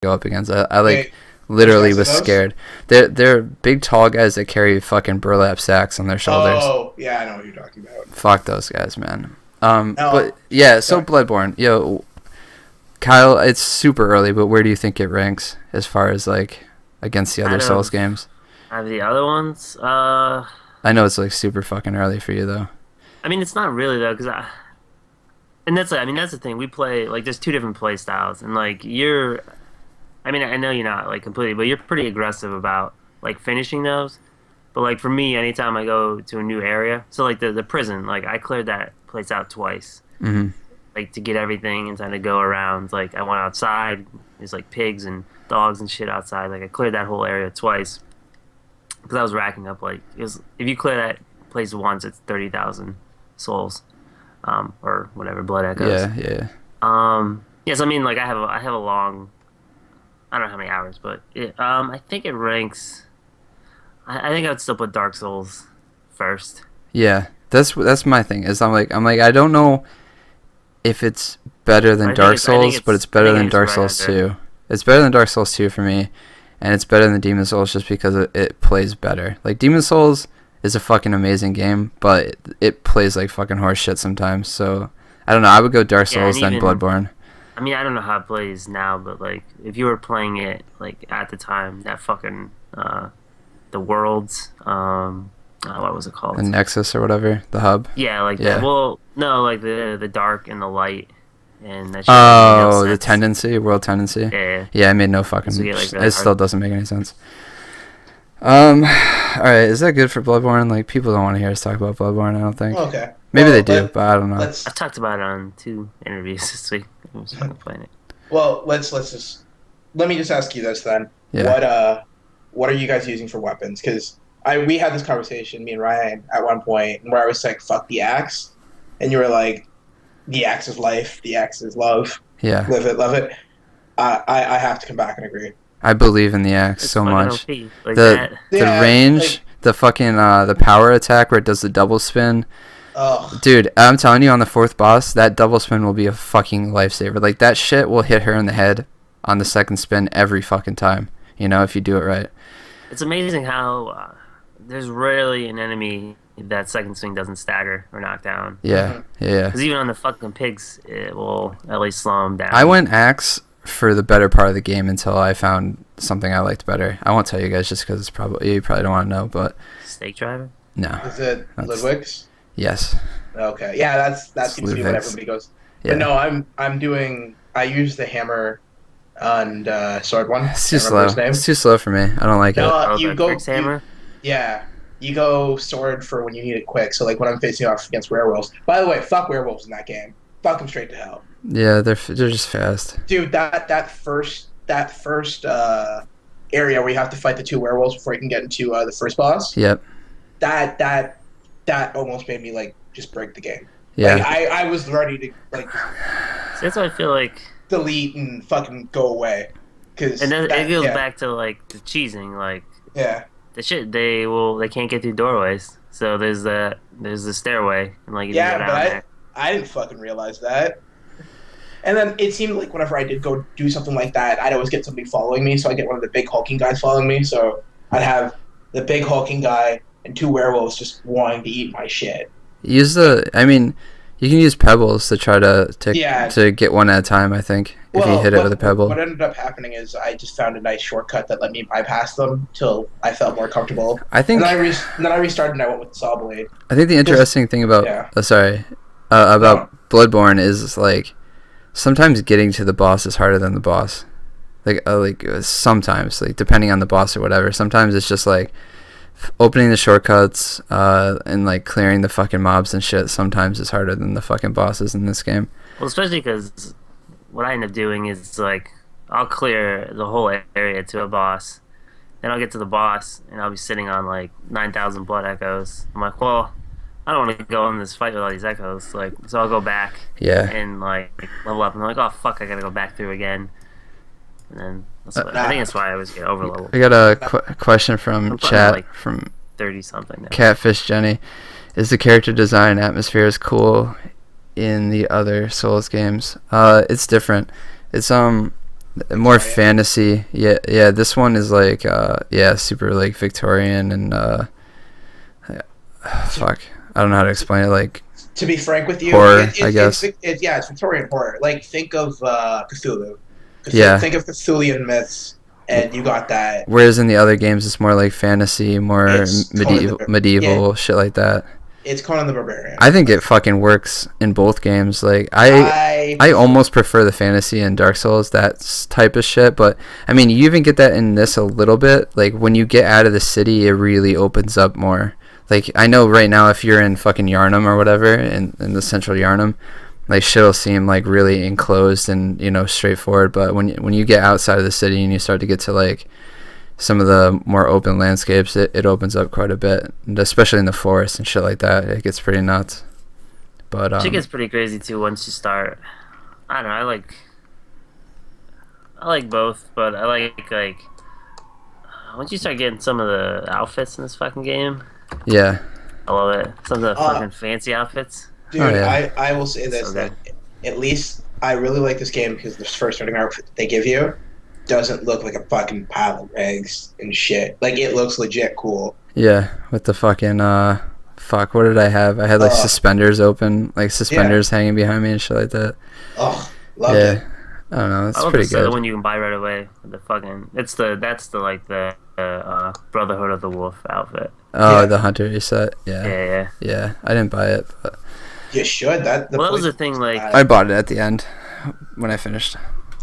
go up against. I like Wait, literally which was guys are those? scared. They're big tall guys that carry fucking burlap sacks on their shoulders. Oh, yeah, I know what you're talking about. Fuck those guys, man. No, But yeah, so sorry. Bloodborne, yo, Kyle, it's super early, but where do you think it ranks as far as like against the other Out Souls of games? out of the other ones, I know it's like super fucking early for you though. I mean, it's not really though, and that's the thing. We play like there's two different play styles, and like I mean, I know you're not like completely, but you're pretty aggressive about like finishing those. But like for me, anytime I go to a new area, so like the prison, like I cleared that place out twice, Hmm. like to get everything and kind of go around. Like I went outside, there's like pigs and dogs and shit outside. Like I cleared that whole area twice because I was racking up like it was if you clear that place once, it's 30,000 souls, or whatever blood echoes. Yeah, yeah. Yes, I mean like I have a long I don't know how many hours, but I think it ranks. I think I would still put Dark Souls first. Yeah, that's my thing. Is I'm like I don't know if it's better than Dark Souls, but it's I better think than it's Dark right Souls under. 2. It's better than Dark Souls 2 for me, and it's better than Demon Souls just because it plays better. Like Demon Souls is a fucking amazing game, but it plays like fucking horse shit sometimes. So I don't know. I would go Dark Yeah, and Souls then even Bloodborne. I mean I don't know how it plays now, but like if you were playing it like at the time, that fucking the worlds what was it The called? Nexus or whatever, the hub. Yeah, like that. Yeah. Well, no, like the dark and the light, and that shit doesn't make no Oh, the sense. tendency, world tendency. Yeah, Yeah, it made no fucking. so you get like really It still hard. doesn't make any sense. All right, is that good for Bloodborne? Like people don't want to hear us talk about Bloodborne. I don't think. Okay. Maybe Well, they do, but I don't know. let's I've talked about it on 2 interviews this week. I was fucking playing it. let's just let me just ask you this then. Yeah. What are you guys using for weapons? Because we had this conversation, me and Ryan, at one point, where I was like, "Fuck the axe," and you were like, "The axe is life. The axe is love. Yeah. Live it, love it." I have to come back and agree. I believe in the axe It's so fucking much. OP. Like The that. the Yeah, range, like, the fucking the power attack where it does the double spin. ugh. Dude, I'm telling you, on the fourth boss, that double spin will be a fucking lifesaver. Like that shit will hit her in the head on the second spin every fucking time. You know, if you do it right. It's amazing how there's rarely an enemy that second swing doesn't stagger or knock down. Yeah, yeah. Because even on the fucking pigs, it will at least slow them down. I went axe for the better part of the game until I found something I liked better. I won't tell you guys just because it's probably you probably don't want to know, but Stake driver? no. Is it That's- Ludwig's? Yes. Okay, yeah, that seems to be what Ludwig's. everybody goes. Yeah. But no, I'm doing. I use the hammer and sword one. It's too Can't remember slow. his name. It's too slow for me. I don't like it. No, Oh, you the go. Grix hammer? Yeah, you go sword for when you need it quick. So like when I'm facing off against werewolves. By the way, fuck werewolves in that game. Fuck them straight to hell, Yeah, they're just fast. dude. That first area where you have to fight the two werewolves before you can get into the first boss. Yep. That almost made me like just break the game. Yeah. Like, I was ready to like So that's why I feel like. delete and fucking go away. Cause And then it goes yeah, back to like the cheesing. Like, yeah. the shit, they can't get through doorways. So there's the stairway. And like, you Yeah, can go down but there. I didn't fucking realize that. And then it seemed like whenever I did go do something like that, I'd always get somebody following me. So I'd get one of the big hulking guys following me. So I'd have the big hulking guy and two werewolves just wanting to eat my shit. I mean, you can use pebbles to try Yeah. to get one at a time, I think, if you hit it with a pebble. What ended up happening is I just found a nice shortcut that let me bypass them till I felt more comfortable. I think And then I restarted and I went with the saw blade. I think the interesting thing about Yeah. about Bloodborne is like sometimes getting to the boss is harder than the boss. Sometimes, like depending on the boss or whatever. Sometimes it's just like opening the shortcuts and like clearing the fucking mobs and shit. Sometimes is harder than the fucking bosses in this game. Well, especially because what I end up doing is like I'll clear the whole area to a boss, then I'll get to the boss and I'll be sitting on like 9,000 blood echoes. I'm like, well, I don't want to go in this fight with all these echoes. Like, so I'll go back Yeah. and like level up. And I'm like, oh fuck, I gotta go back through again. And then I think that's why I always get over leveled. I got a question from I'm playing chat like from 30 something now. Catfish Jenny. Is the character design atmosphere as cool in the other Souls games? It's different. It's more Victorian. fantasy. Yeah. This one is like super like Victorian and fuck. I don't know how to explain it. Like To be frank with you, horror, I guess. it's Victorian horror. Like think of Cthulhu. Yeah. Think of Cthulian myths, and you got that. Whereas in the other games, it's more like fantasy, more It's medieval shit like that. It's Conan the Barbarian. I think it fucking works in both games. Like I almost prefer the fantasy in Dark Souls, that type of shit. But I mean, you even get that in this a little bit. Like when you get out of the city, it really opens up more. Like I know right now, if you're in fucking Yharnam or whatever, in the central Yharnam, like shit'll seem like really enclosed and straightforward. But when you get outside of the city and you start to get to like some of the more open landscapes, it opens up quite a bit, and especially in the forest and shit like that. It gets pretty nuts. But Shit gets pretty crazy too once you start. I don't know. I like both, but I like once you start getting some of the outfits in this fucking game. Yeah. I love it. Some of the fucking fancy outfits. Dude, Oh, yeah. I will say this, So that at least I really like this game because the first starting outfit that they give you doesn't look like a fucking pile of rags and shit. Like, it looks legit cool. Yeah, with the fucking fuck, what did I have? I had like suspenders open, like suspenders hanging behind me and shit like that. Oh, loved it. I don't know, it's I love pretty the good. one you can buy right away. The fucking that's the Brotherhood of the Wolf outfit. Oh, Yeah. the hunter set. Yeah. Yeah, I didn't buy it, but You should. That was the thing. Like, I bought it at the end when I finished.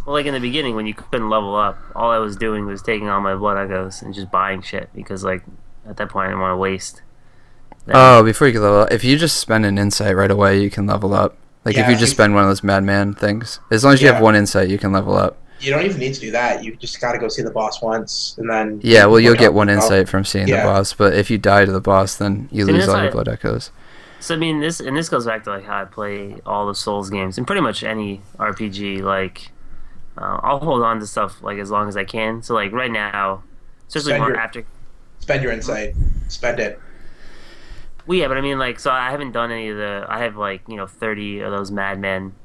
well, like in the beginning when you couldn't level up, all I was doing was taking all my blood echoes and just buying shit because like at that point I didn't want to waste. Oh, before you can level up, if you just spend an insight right away, you can level up. Like if you just spend one of those madman things, as long as you have one insight, you can level up. You don't even need to do that. You just gotta go see the boss once, and then... Yeah, well, you'll get one insight from seeing the boss, but if you die to the boss, then you lose all your blood echoes. So I mean, this goes back to like how I play all the Souls games and pretty much any RPG. Like, I'll hold on to stuff like as long as I can. So like right now, especially after spend your insight, spend it. Well, yeah, but I mean, like, so I haven't done any of the. I have like 30 of those Madmen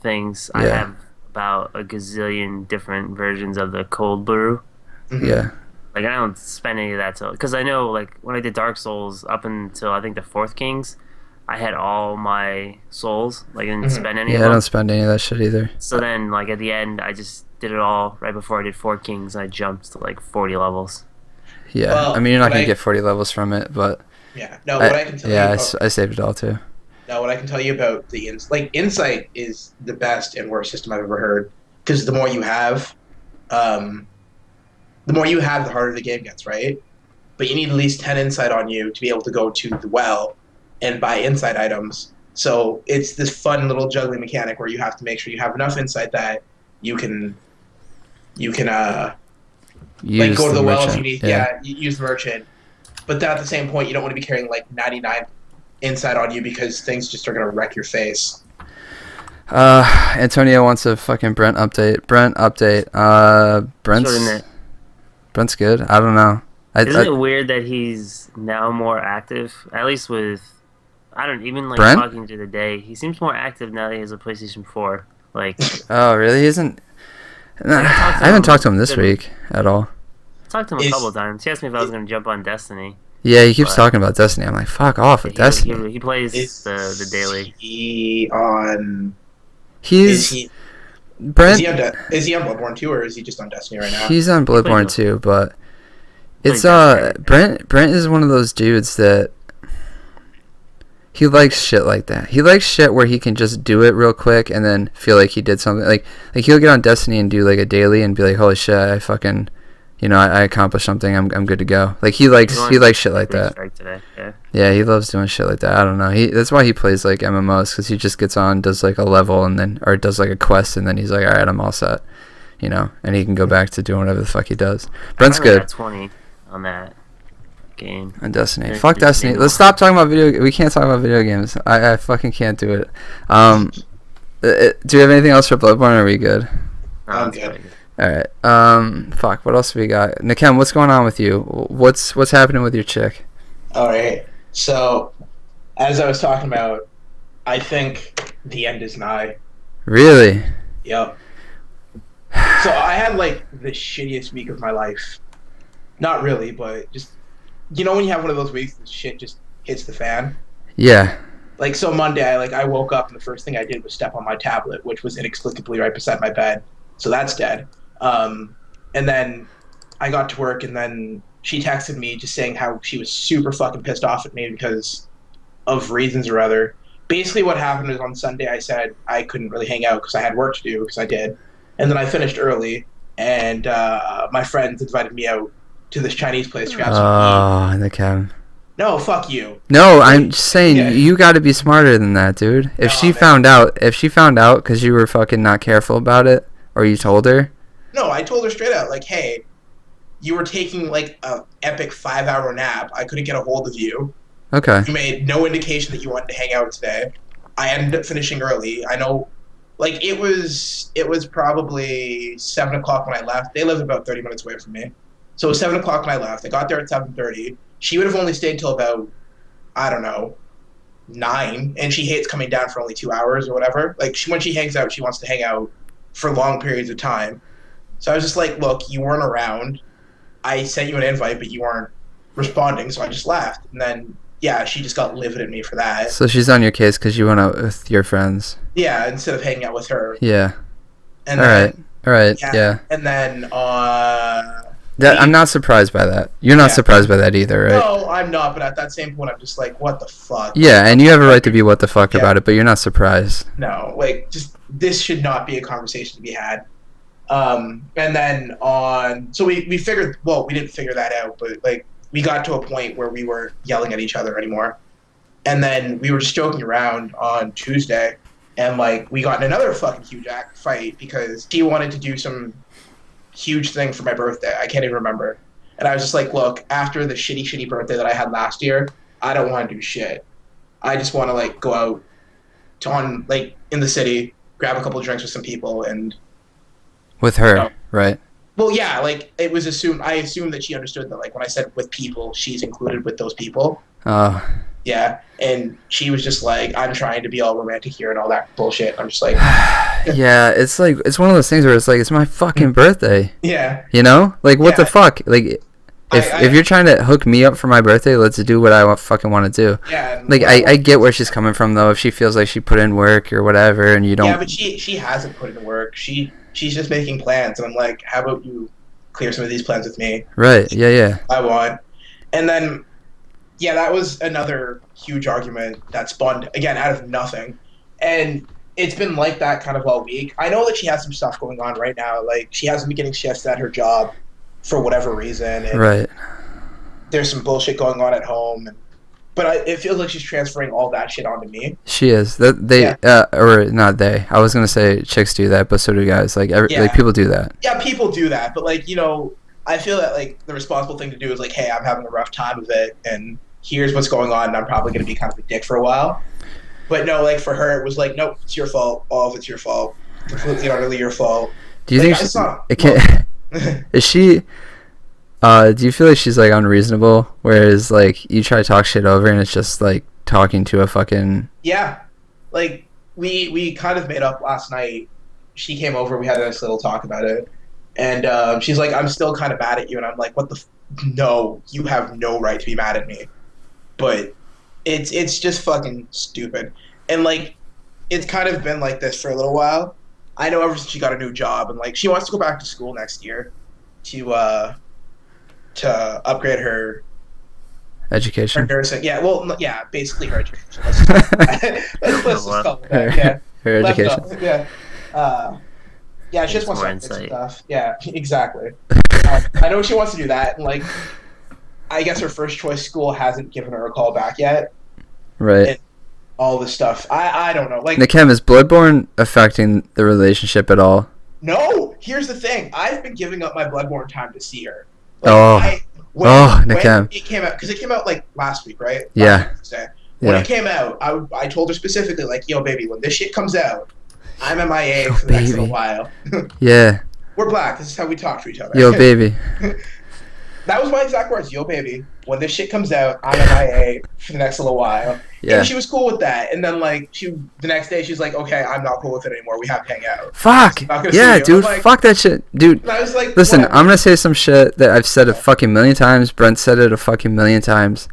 things. I have about a gazillion different versions of the cold brew. Yeah. Like I don't spend any of that because I know like when I did Dark Souls up until I think the Fourth Kings, I had all my souls. Like I didn't spend any of them. Yeah, I don't spend any of that shit either. So then like at the end, I just did it all right before I did Four Kings. And I jumped to like 40 levels. Yeah, well, I mean you're not gonna get 40 levels from it, but yeah, no. What I can tell you, I saved it all too. No, what I can tell you about the insight is the best and worst system I've ever heard because the more you have, the harder the game gets, right? But you need at least 10 insight on you to be able to go to the well and buy insight items. So it's this fun little juggling mechanic where you have to make sure you have enough insight that you can like go to the well if you need. Yeah, use the merchant. But then at the same point, you don't want to be carrying like 99 insight on you because things just are gonna wreck your face. Antonio wants a fucking Brent update. Brent's good. I don't know. Isn't it weird that he's now more active? At least with, I don't even like Brent? talking to the day. He seems more active now that he has a PlayStation 4. Like, oh really? He isn't. I haven't talked to him this week at all. I talked to him a couple of times. He asked me if I was going to jump on Destiny. Yeah, he keeps talking about Destiny. I'm like, fuck off with Destiny. He plays the daily. Brent, is he on Bloodborne 2 or is he just on Destiny right now? He's on Bloodborne 2, but it's Brent is one of those dudes that he likes shit like that. He likes shit where he can just do it real quick and then feel like he did something. Like he'll get on Destiny and do like a daily and be like, holy shit, I fucking, I accomplished something. I'm good to go. Like he likes shit like that. Today. Yeah, he loves doing shit like that. I don't know. That's why he plays like MMOs, because he just gets on, does like a level, or does like a quest, and then he's like, all right, I'm all set, and he can go back to doing whatever the fuck he does. Brent's good. 20 on that game. On Destiny. Fuck Destiny. Let's stop talking about we can't talk about video games. I fucking can't do it. Do you have anything else for Bloodborne, or are we good? I'm good. Alright. Fuck, what else we got? Nakem, what's going on with you? What's happening with your chick? Alright. So, as I was talking about, I think the end is nigh. Really? Yep. So I had like the shittiest week of my life. Not really, but just when you have one of those weeks, the shit just hits the fan. Yeah. Like so Monday, I woke up and the first thing I did was step on my tablet, which was inexplicably right beside my bed. So that's dead. And then I got to work, and then she texted me just saying how she was super fucking pissed off at me because of reasons or other. Basically, what happened was on Sunday I said I couldn't really hang out because I had work to do, because I did. And then I finished early, and my friends invited me out to this Chinese place to grab some Oh, the cam. No, fuck you. No, I'm just saying you got to be smarter than that, dude. If she found out because you were fucking not careful about it, or you told her. No, I told her straight out, like, hey, you were taking like a epic 5-hour nap. I couldn't get a hold of you. Okay. You made no indication that you wanted to hang out today. I ended up finishing early. I know, like it was probably 7 o'clock when I left. They live about 30 minutes away from me, so it was 7 o'clock when I left. I got there at 7:30. She would have only stayed till about, I don't know, 9, and she hates coming down for only 2 hours or whatever. Like when she hangs out, she wants to hang out for long periods of time. So I was just like, look, you weren't around. I sent you an invite, but you weren't responding, so I just left. And then, yeah, she just got livid at me for that. So she's on your case because you went out with your friends. Yeah, instead of hanging out with her. Yeah. And all right. Yeah. And then, I'm not surprised by that. You're not surprised by that either, right? No, I'm not. But at that same point, I'm just like, what the fuck? Yeah, and you have a right to be what the fuck about it, but you're not surprised. No, like, just this should not be a conversation to be had. And then so we figured, well, we didn't figure that out, but like we got to a point where we weren't yelling at each other anymore. And then we were just joking around on Tuesday, and like we got in another fucking huge fight because she wanted to do some huge thing for my birthday. I can't even remember. And I was just like, look, after the shitty birthday that I had last year, I don't want to do shit. I just want to like go out in the city, grab a couple of drinks with some people, and with her, right? Well, yeah, like it was assumed. I assumed that she understood that, like when I said with people, she's included with those people. Oh. Yeah, and she was just like, I'm trying to be all romantic here and all that bullshit. I'm just like, yeah, it's like it's one of those things where it's like it's my fucking birthday. Yeah. You know, like what the fuck, like. If you're trying to hook me up for my birthday, let's do what I fucking want to do. Yeah. Like I get where she's coming from though. If she feels like she put in work or whatever, and you don't. Yeah, but she hasn't put in work. She's just making plans, and I'm like, how about you clear some of these plans with me? Right. Yeah. I want. And then, yeah, that was another huge argument that spawned again out of nothing, and it's been like that kind of all week. I know that she has some stuff going on right now. Like she hasn't been getting shifts at her job for whatever reason. And right. There's some bullshit going on at home, but it feels like she's transferring all that shit onto me. She is. Or not they. I was gonna say chicks do that, but so do guys. Like like people do that. Yeah, people do that, but like I feel that like the responsible thing to do is like, hey, I'm having a rough time of it, and here's what's going on, and I'm probably gonna be kind of a dick for a while. But no, like for her, it was like, nope, it's your fault. All of it's your fault. Completely and utterly your fault. Do you think is she? Do you feel like she's like unreasonable? Whereas like you try to talk shit over and it's just like talking to a fucking. Yeah, like we kind of made up last night. She came over. We had a nice little talk about it, and she's like, "I'm still kind of mad at you," and I'm like, "What the? No, you have no right to be mad at me." But it's just fucking stupid, and like it's kind of been like this for a little while. I know ever since she got a new job, and like she wants to go back to school next year to upgrade her education. Her nursing. Yeah, well, yeah, basically her education. Let's just call it that. Yeah, her education. Yeah, yeah. She just wants to upgrade stuff. Yeah, exactly. I know she wants to do that, and like, I guess her first choice school hasn't given her a call back yet. Right. And all this stuff. I don't know. Like, Nakem, is Bloodborne affecting the relationship at all? No. Here's the thing. I've been giving up my Bloodborne time to see her. Like, when it came out, because it came out like last week, right? Yeah. When it came out, I told her specifically, like, yo, baby, when this shit comes out, I'm MIA for the next little while. Yeah. We're black. This is how we talk to each other. Yo, baby. That was my exact words. Yo, baby, when this shit comes out, I'm MIA for the next little while. Yeah. And she was cool with that. And then, like, the next day, she's like, okay, I'm not cool with it anymore. We have to hang out. Fuck. Yeah, dude. Like, fuck that shit. Dude. And I was like, listen, whatever. I'm going to say some shit that I've said a fucking million times. Brent said it a fucking million times.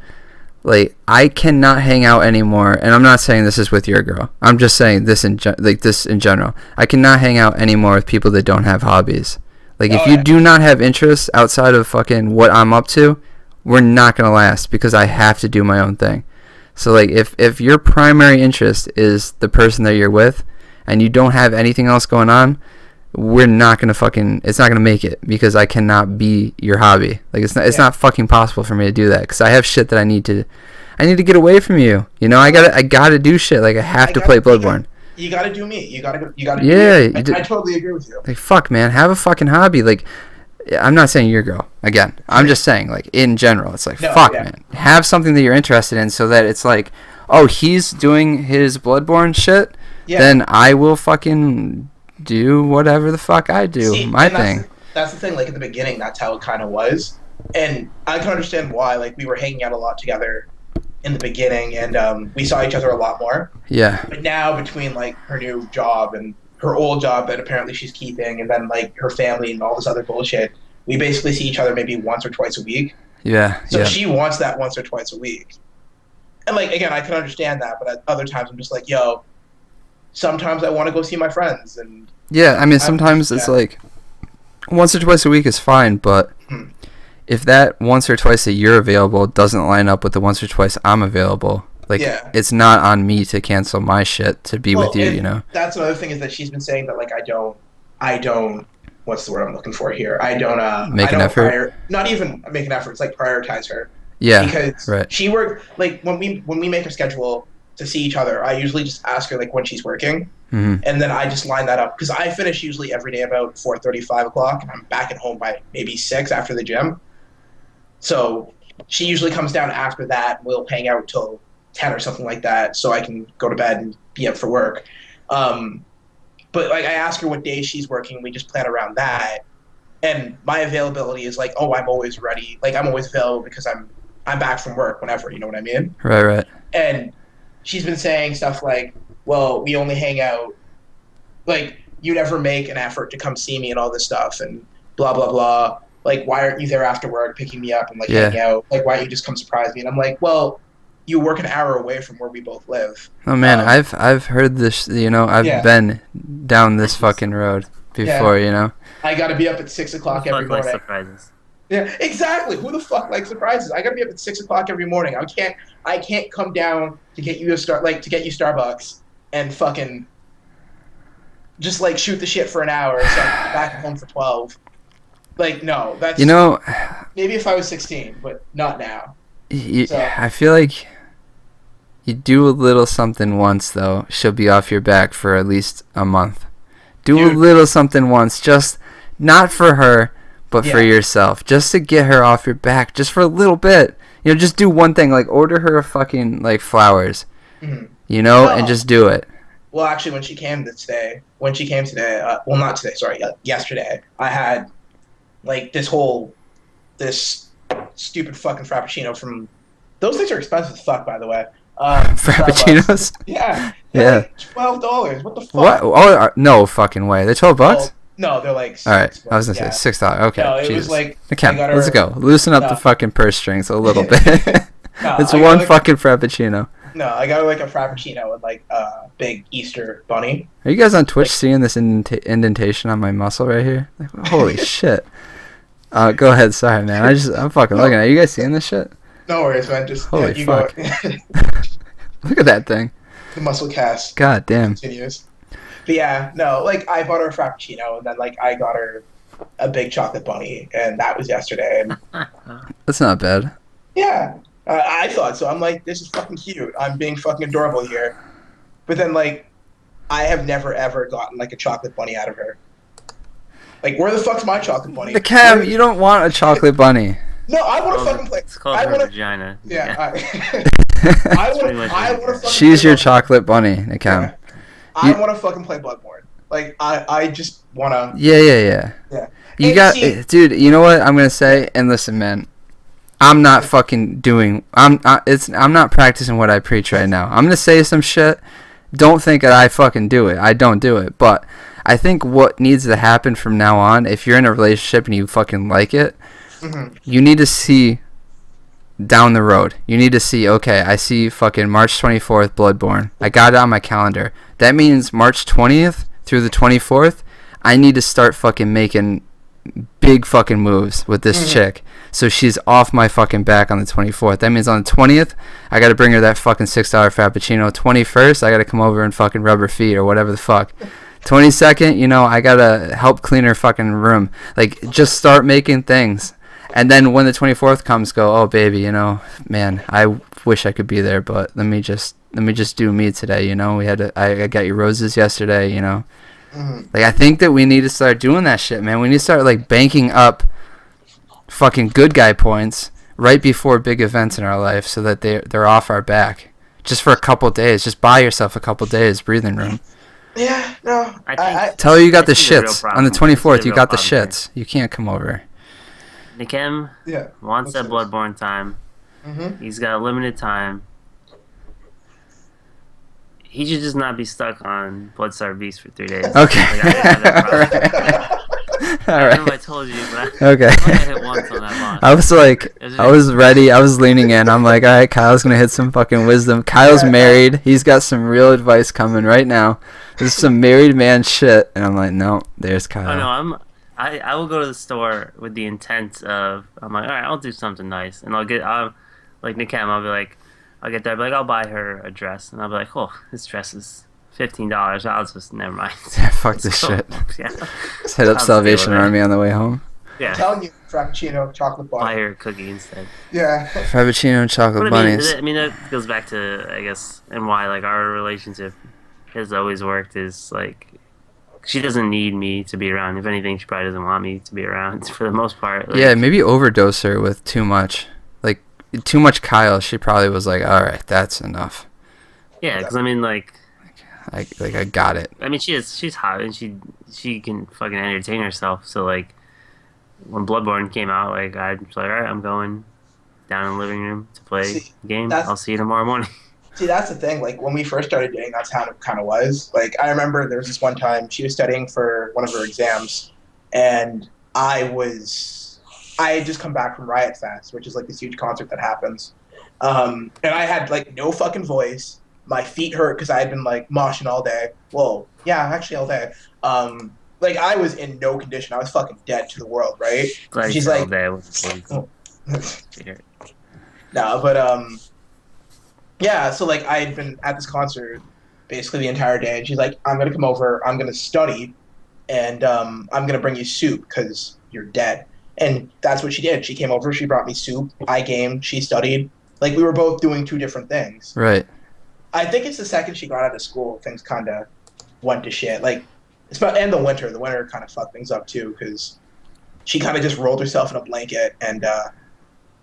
Like, I cannot hang out anymore. And I'm not saying this is with your girl. I'm just saying this in general. I cannot hang out anymore with people that don't have hobbies. Like, if you do not have interests outside of fucking what I'm up to, we're not going to last because I have to do my own thing. So, like, if your primary interest is the person that you're with and you don't have anything else going on, we're not going to it's not going to make it because I cannot be your hobby. Like, it's not fucking possible for me to do that because I have shit that I need to get away from you. You know, I gotta do shit. Like, I have to play Bloodborne. You gotta do me. You gotta do yeah, me. I totally agree with you. Like, fuck, man. Have a fucking hobby. Like, I'm not saying your girl. Again, I'm just saying, like, in general. It's like, man. Have something that you're interested in so that it's like, oh, he's doing his Bloodborne shit? Yeah. Then I will fucking do whatever the fuck I do. See, my thing. That's the thing. Like, in the beginning, that's how it kind of was. And I can understand why. Like, we were hanging out a lot together in the beginning, and we saw each other a lot more. Yeah. But now, between, like, her new job and her old job that apparently she's keeping, and then, like, her family and all this other bullshit, we basically see each other maybe once or twice a week. Yeah. So she wants that once or twice a week. And, like, again, I can understand that, but at other times I'm just like, yo, sometimes I want to go see my friends. And yeah, I mean, sometimes it's like once or twice a week is fine, but if that once or twice that you're available doesn't line up with the once or twice I'm available, like, it's not on me to cancel my shit to be with you, you know? That's another thing is that she's been saying that, like, I don't, what's the word I'm looking for here? I don't, make an effort? Not even make an effort. It's like prioritize her. Yeah, because she work, like, when we make a schedule to see each other, I usually just ask her, like, when she's working. And then I just line that up because I finish usually every day about 4:30, 5 o'clock, and I'm back at home by maybe 6 after the gym. So she usually comes down after that. We'll hang out till 10 or something like that so I can go to bed and be up for work. But, like, I ask her what days she's working. We just plan around that. And my availability is like, oh, I'm always ready. Like, I'm always available because I'm back from work whenever, you know what I mean? Right. And she's been saying stuff like, well, we only hang out, like, you never make an effort to come see me and all this stuff and blah, blah, blah. Like, why aren't you there after work picking me up and, like, hang out? Like, why don't you just come surprise me? And I'm like, well, you work an hour away from where we both live. Oh, man, I've heard this, you know, I've been down this fucking road before, you know? I got to be up at 6 o'clock every morning. Like surprises. Yeah, exactly. Who the fuck likes surprises? I got to be up at 6 o'clock every morning. I can't come down to get you to get you Starbucks and fucking just, like, shoot the shit for an hour so I can get back home for 12. Like, no, that's, you know, maybe if I was 16, but not now. I feel like you do a little something once, though, she'll be off your back for at least a month. Do a little something once, just not for her, but for yourself, just to get her off your back, just for a little bit. You know, just do one thing, like order her a fucking, like, flowers, you know, and just do it. Well, actually, when she came today, well, not today, sorry, yesterday, I had, like, this stupid fucking Frappuccino from, those things are expensive as fuck, by the way. Frappuccinos? Yeah. Yeah. Like $12. What the fuck? What? Oh, no fucking way. They're $12? Oh, no, they're like $6. All right, I was gonna say $6. Okay, no, it Jesus. was like, let's go. Loosen up the fucking purse strings a little bit. It's one fucking Frappuccino. No, I got her, like, a Frappuccino with, like, a big Easter bunny. Are you guys on Twitch seeing this indentation on my muscle right here? Like, holy shit. Go ahead. Sorry, man. I'm fucking looking at it. You guys seeing this shit? No worries, man. Just holy fuck. Look at that thing. The muscle cast. God damn. Continues. But yeah, no, like, I bought her a Frappuccino, and then, like, I got her a big chocolate bunny, and that was yesterday. And that's not bad. Yeah, I thought so. I'm like, this is fucking cute. I'm being fucking adorable here. But then, like, I have never ever gotten, like, a chocolate bunny out of her. Like, where the fuck's my chocolate bunny? The Cam, you don't want a chocolate bunny. No, I want to fucking play. It's called her vagina. Yeah. I want to fucking she's your chocolate bunny, Nikam. Yeah. I want to fucking play Bloodborne. Like, I just want to... Yeah. You dude. You know what I'm gonna say? And listen, man. I'm not fucking doing. I'm not practicing what I preach right now. I'm gonna say some shit. Don't think that I fucking do it. I don't do it. But I think what needs to happen from now on, if you're in a relationship and you fucking like it, you need to see down the road. You need to see, okay, I see fucking March 24th Bloodborne. I got it on my calendar. That means March 20th through the 24th, I need to start fucking making big fucking moves with this chick. So she's off my fucking back on the 24th. That means on the 20th, I got to bring her that fucking $6 Frappuccino. 21st, I got to come over and fucking rub her feet or whatever the fuck. 22nd, you know, I got to help clean her fucking room. Like, just start making things. And then when the 24th comes, go, oh, baby, you know, man, I wish I could be there, but let me just do me today, you know. I got you roses yesterday, you know. Like, I think that we need to start doing that shit, man. We need to start, like, banking up fucking good guy points right before big events in our life so that they're off our back. Just for a couple days. Just buy yourself a couple days breathing room. Yeah, no. I tell her you got the shits. On the 24th, you got the shits. You can't come over. Nikem wants that Bloodborne time. He's got a limited time. He should just not be stuck on Bloodstar Beast for 3 days. Okay. Like, I didn't have that problem. All I right. don't know if I told you, but Okay. I hit once on that boss. I was like, I was ready. I was leaning in. I'm like, all right, Kyle's going to hit some fucking wisdom. Kyle's married. He's got some real advice coming right now. This is some married man shit. And I'm like, no, there's Kyle. Oh, no, I will go to the store with the intent of, I'm like, all right, I'll do something nice. And like Nikem, I'll be like, I'll get there, I'll be like, I'll buy her a dress. And I'll be like, oh, this dress is $15. I'll just, never mind. Yeah, fuck this shit. Yeah. Just hit up Salvation Army on the way home. Yeah. I'm telling you, Frappuccino, chocolate bunny. Buy her a cookie instead. Yeah. Frappuccino and chocolate bunnies. I mean, that goes back to, I guess, and why, like, our relationship has always worked is, like, she doesn't need me to be around. If anything, she probably doesn't want me to be around for the most part. Like, yeah, maybe overdose her with too much. Like, too much Kyle. She probably was like, all right, that's enough. Yeah, because, I mean, like... I got it. I mean, she's hot, and she can fucking entertain herself. So, like, when Bloodborne came out, like, I was like, all right, I'm going down in the living room to play the game. I'll see you tomorrow morning. See, that's the thing. Like, when we first started dating, that's how it kind of was. Like, I remember there was this one time she was studying for one of her exams, and I had just come back from Riot Fest, which is, like, this huge concert that happens. And I had, like, no fucking voice. My feet hurt because I had been, like, moshing all day. Well, yeah, actually all day. Like, I was in no condition. I was fucking dead to the world, right? Glad she's all like... day. No, but, yeah, so, like, I had been at this concert basically the entire day, and she's like, I'm going to come over, I'm going to study, and I'm going to bring you soup because you're dead. And that's what she did. She came over, she brought me soup, I gamed, she studied. Like, we were both doing two different things. Right. I think it's the second she got out of school, things kind of went to shit. Like, and the winter kind of fucked things up too, because she kind of just rolled herself in a blanket and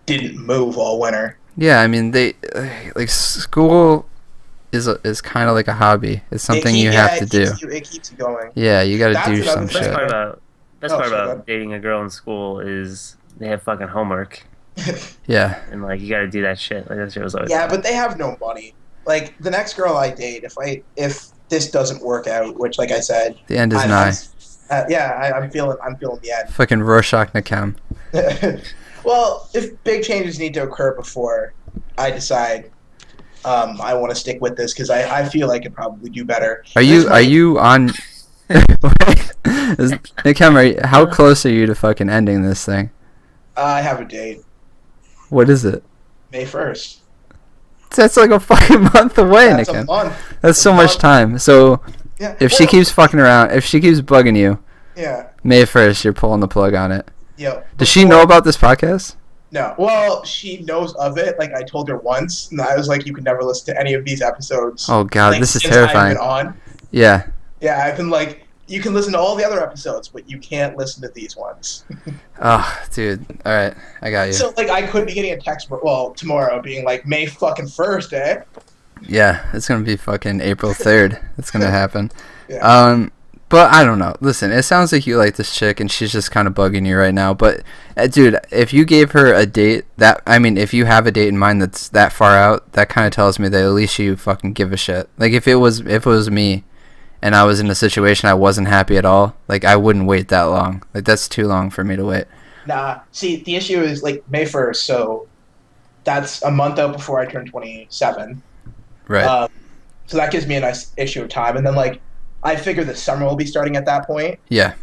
didn't move all winter. Yeah, I mean, like, school is kind of like a hobby. It's something you have to do. It keeps you going. Yeah, you got to do some shit. Best part about dating a girl in school is they have fucking homework. Yeah. And, like, you got to do that shit. Like, that shit was always fun. But they have no money. Like, the next girl I date, if this doesn't work out, which, like I said, the end is nigh. I'm feeling the end. Fucking Rorschach Nakem. Well, if big changes need to occur before I decide I want to stick with this, because I feel I could probably do better. Are you on? Nakem, how close are you to fucking ending this thing? I have a date. What is it? May 1st. That's like a fucking month away, That's Nikem. A month. That's so much time. So, if she keeps fucking around, if she keeps bugging you, May 1st, you're pulling the plug on it. Yep. Does she know about this podcast? No. Well, she knows of it. Like, I told her once, and I was like, you can never listen to any of these episodes. Oh, God, like, this is terrifying. Yeah. Yeah, I've been like, you can listen to all the other episodes, but you can't listen to these ones. Oh, dude. All right. I got you. So, like, I could be getting a text, tomorrow being like, May fucking 1st, eh? Yeah, it's going to be fucking April 3rd. It's going to happen. Yeah. But I don't know. Listen, it sounds like you like this chick, and she's just kind of bugging you right now. But, dude, if you gave her a date if you have a date in mind that's that far out, that kind of tells me that at least you fucking give a shit. Like, if it was me, and I was in a situation I wasn't happy at all, like, I wouldn't wait that long. Like, that's too long for me to wait. Nah. See, the issue is like May 1st, so that's a month out before I turn 27. Right. So that gives me a nice issue of time, and then like I figure the summer will be starting at that point. Yeah.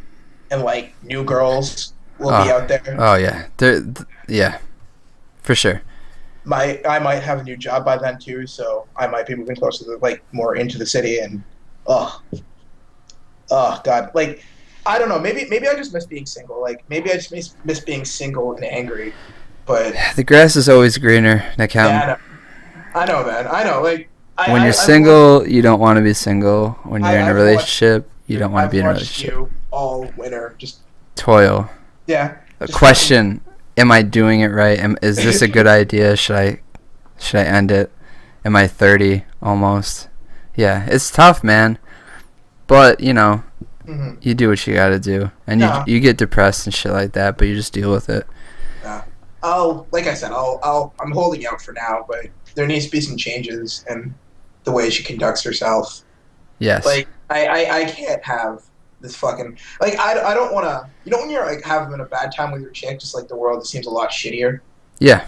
And like new girls will be out there. Oh yeah, yeah, for sure. I might have a new job by then too, so I might be moving closer to like more into the city, and oh god, like I don't know, maybe I just miss being single. Like maybe I just miss being single and angry. But the grass is always greener, Nick. Yeah, I know, man. I know. Like when you're single, you don't want to be single. When you're in a relationship, you don't want to be in a relationship. You all winter, just toil. Yeah. A question: am I doing it right? Is this a good idea? Should I end it? Am I 30 almost? Yeah, it's tough, man. But you know, you do what you gotta do, and you get depressed and shit like that, but you just deal with it. Yeah. Like I said, I'm holding out for now, but there needs to be some changes in the way she conducts herself. Yes. Like I can't have this fucking like I don't want to. You know when you're like having a bad time with your chick, just like the world just seems a lot shittier. Yeah,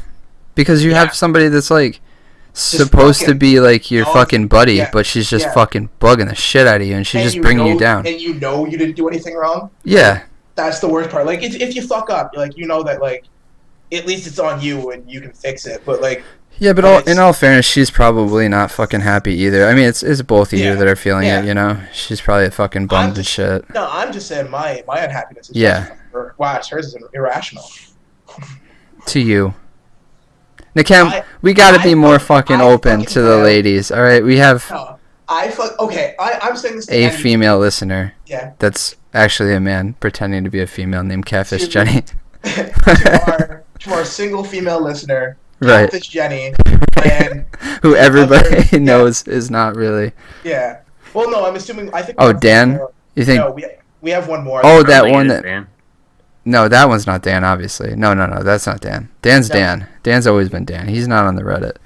because you have somebody that's like supposed to be like your fucking buddy, but she's just fucking bugging the shit out of you, and she's just bringing you down. And you know you didn't do anything wrong. Yeah. That's the worst part. Like if you fuck up, like you know that like at least it's on you and you can fix it. But like. Yeah, but in all fairness, she's probably not fucking happy either. I mean, it's both of you that are feeling it, you know? She's probably fucking bummed and shit. No, I'm just saying my unhappiness is hers is irrational. To you. Nikem, we gotta be more fucking open to the ladies, alright? We have I'm saying this to a female listener. Yeah. That's actually a man pretending to be a female named Catfish Jenny. to our single female listener. Right. Catfish Jenny, and who everybody knows is not really. Yeah. Well, no, I'm assuming. I think. Oh, Dan. You think? No, we have one more. Oh, that one that. Dan. No, that one's not Dan. Obviously, no, that's not Dan. Dan's Dan. Dan's always been Dan. He's not on the Reddit.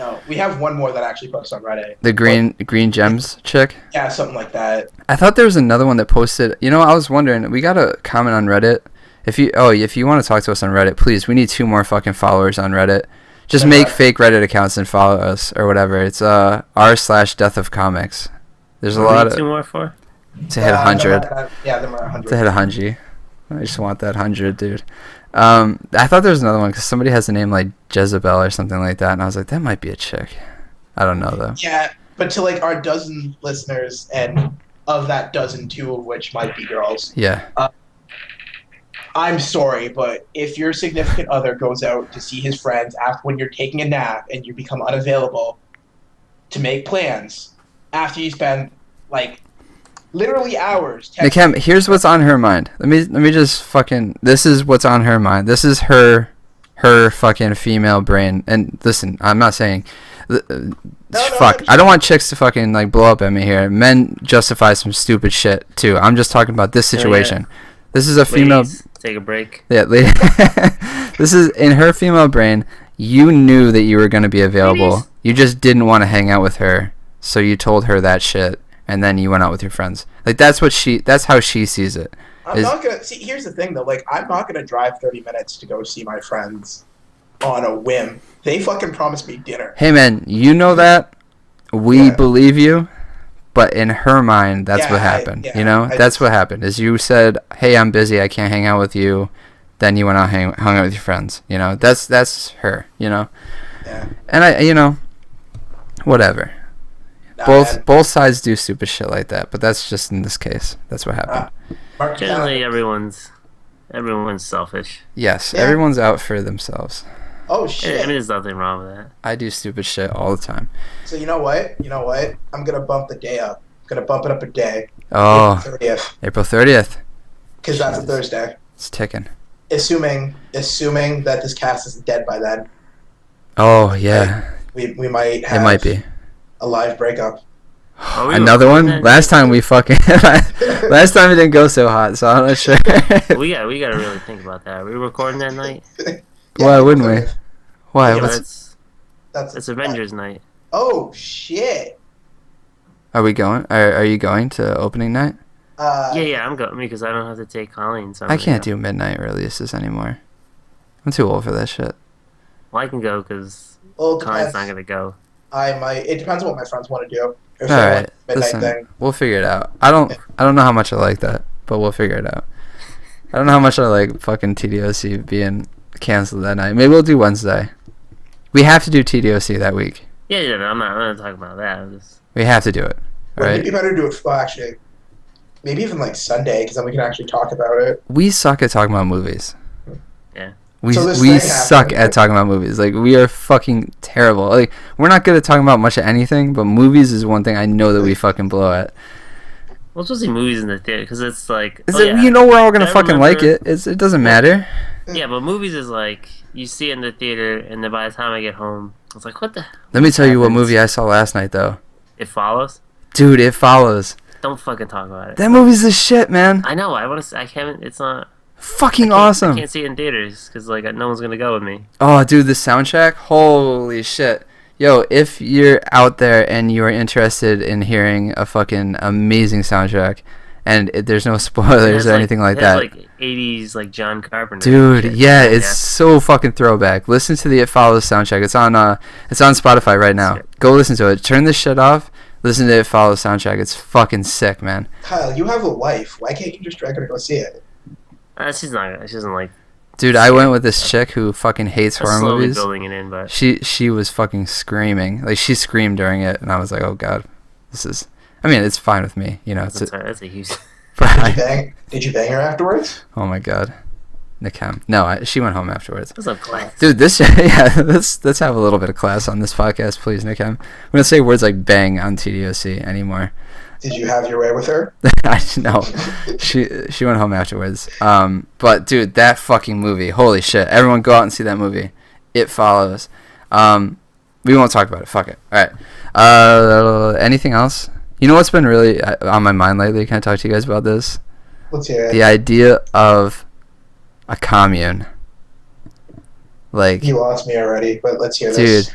No, we have one more that actually posts on Reddit. The green gems chick. Yeah, something like that. I thought there was another one that posted. You know, I was wondering. We got a comment on Reddit. If you want to talk to us on Reddit, please. We need 2 more fucking followers on Reddit. Just make fake Reddit accounts and follow us or whatever. It's r/Death of Comics. There's a lot of 2 more for to hit 100. Yeah, there are 100. To hit 100. I just want that 100, dude. I thought there was another one because somebody has a name like Jezebel or something like that, and I was like, that might be a chick. I don't know though. Yeah, but to like our dozen listeners, and of that dozen, 2 of which might be girls. Yeah. I'm sorry, but if your significant other goes out to see his friends after when you're taking a nap and you become unavailable to make plans after you spend like literally hours. Nikem, here's what's on her mind. Let me just fucking. This is what's on her mind. This is her fucking female brain. And listen, I'm not saying. Fuck. I don't want chicks to fucking like blow up at me here. Men justify some stupid shit too. I'm just talking about this situation. Yeah. This is a female. Ladies, take a break. Yeah, this is in her female brain. You knew that you were going to be available. Ladies. You just didn't want to hang out with her, so you told her that shit, and then you went out with your friends. Like that's how she sees it. I'm not gonna see. Here's the thing, though. Like I'm not gonna drive 30 minutes to go see my friends on a whim. They fucking promised me dinner. Hey man, you know that. We believe you. But in her mind, that's what happened. That's what happened. Is you said, "Hey, I'm busy. I can't hang out with you." Then you went out hung out with your friends. You know, that's her. You know. Yeah. And whatever. Both sides do stupid shit like that. But that's just in this case. That's what happened. Generally, everyone's selfish. Yes, everyone's out for themselves. Oh shit! I mean, there's nothing wrong with that. I do stupid shit all the time. So you know what? I'm gonna bump the day up. I'm gonna bump it up a day. Oh, April 30th. 30th. Because that's a Thursday. It's ticking. Assuming that this cast is dead by then. Oh yeah. We might have. It might be a live breakup. Are we Another recording one? that Last night? time we fucking... Last time it didn't go so hot, so I'm not sure. We gotta really think about that. Are we recording that night? Why wouldn't we? Why? Yeah, What's... that's Avengers night. Oh shit. Are we going? Are you going to opening night? Yeah, I'm going because I don't have to take Colleen. So I can't do midnight releases anymore. I'm too old for that shit. Well, I can go because Well, it Colleen's depends. not gonna go. I might. It depends on what my friends want to do. If All they right, want midnight listen, thing. we'll figure it out. I don't know how much I like that, but we'll figure it out. I don't know how much I like fucking TDOC being canceled that night. Maybe we'll do Wednesday. We have to do TDOC that week. Yeah, no, I'm not talking about that. I'm just... We have to do it. All Wouldn't it right. be better to do it? Well, actually, maybe even like Sunday, because then we can actually talk about it. We suck at talking about movies. Yeah. We So this we thing suck happened. at talking about movies. Like, we are fucking terrible. Like, we're not good at talking about much of anything, but movies is one thing I know that we fucking blow at. Well, especially movies in the theater because it's like. Is oh, it, yeah. you know we're all gonna I fucking like remember- it. It doesn't matter. Yeah, but movies is like you see it in the theater, and then by the time I get home, it's like, what the? Let me tell you what happens? movie I saw last night, though. It follows. Dude, It Follows. Don't fucking talk about it. That movie's the shit, man. I know. I want to. I can't. It's not. Fucking I awesome. can't see it in theaters because like no one's gonna go with me. Oh, dude, the soundtrack. Holy shit. Yo, if you're out there and you are interested in hearing a fucking amazing soundtrack, and there's no spoilers or anything like it has, that. like 80s like John Carpenter. Dude, shit. yeah, it's so fucking throwback. Listen to the It Follows soundtrack. It's on Spotify right now. Go listen to it. Turn this shit off. Listen to It Follows soundtrack. It's fucking sick, man. Kyle, you have a wife. Why can't you just drag her to go see it? She's not. She doesn't like. Dude, I went with this chick who fucking hates I'm horror slowly movies. building it in, but She was fucking screaming. Like, she screamed during it, and I was like, oh god, this is... I mean, it's fine with me, you know. It's that's a huge. Did you bang her afterwards? Oh my god. Nikem. No, she went home afterwards. What's up, class? Dude, let's have a little bit of class on this podcast, please, Nikem. I'm gonna say words like bang on TDOC anymore. Did you have your way with her? I know. She went home afterwards. But dude, that fucking movie, holy shit. Everyone go out and see that movie. It Follows. We won't talk about it. Fuck it. Alright. Anything else? You know what's been really on my mind lately? Can I talk to you guys about this? Let's hear it. The idea of a commune. Like, You lost me already, but let's hear dude, this.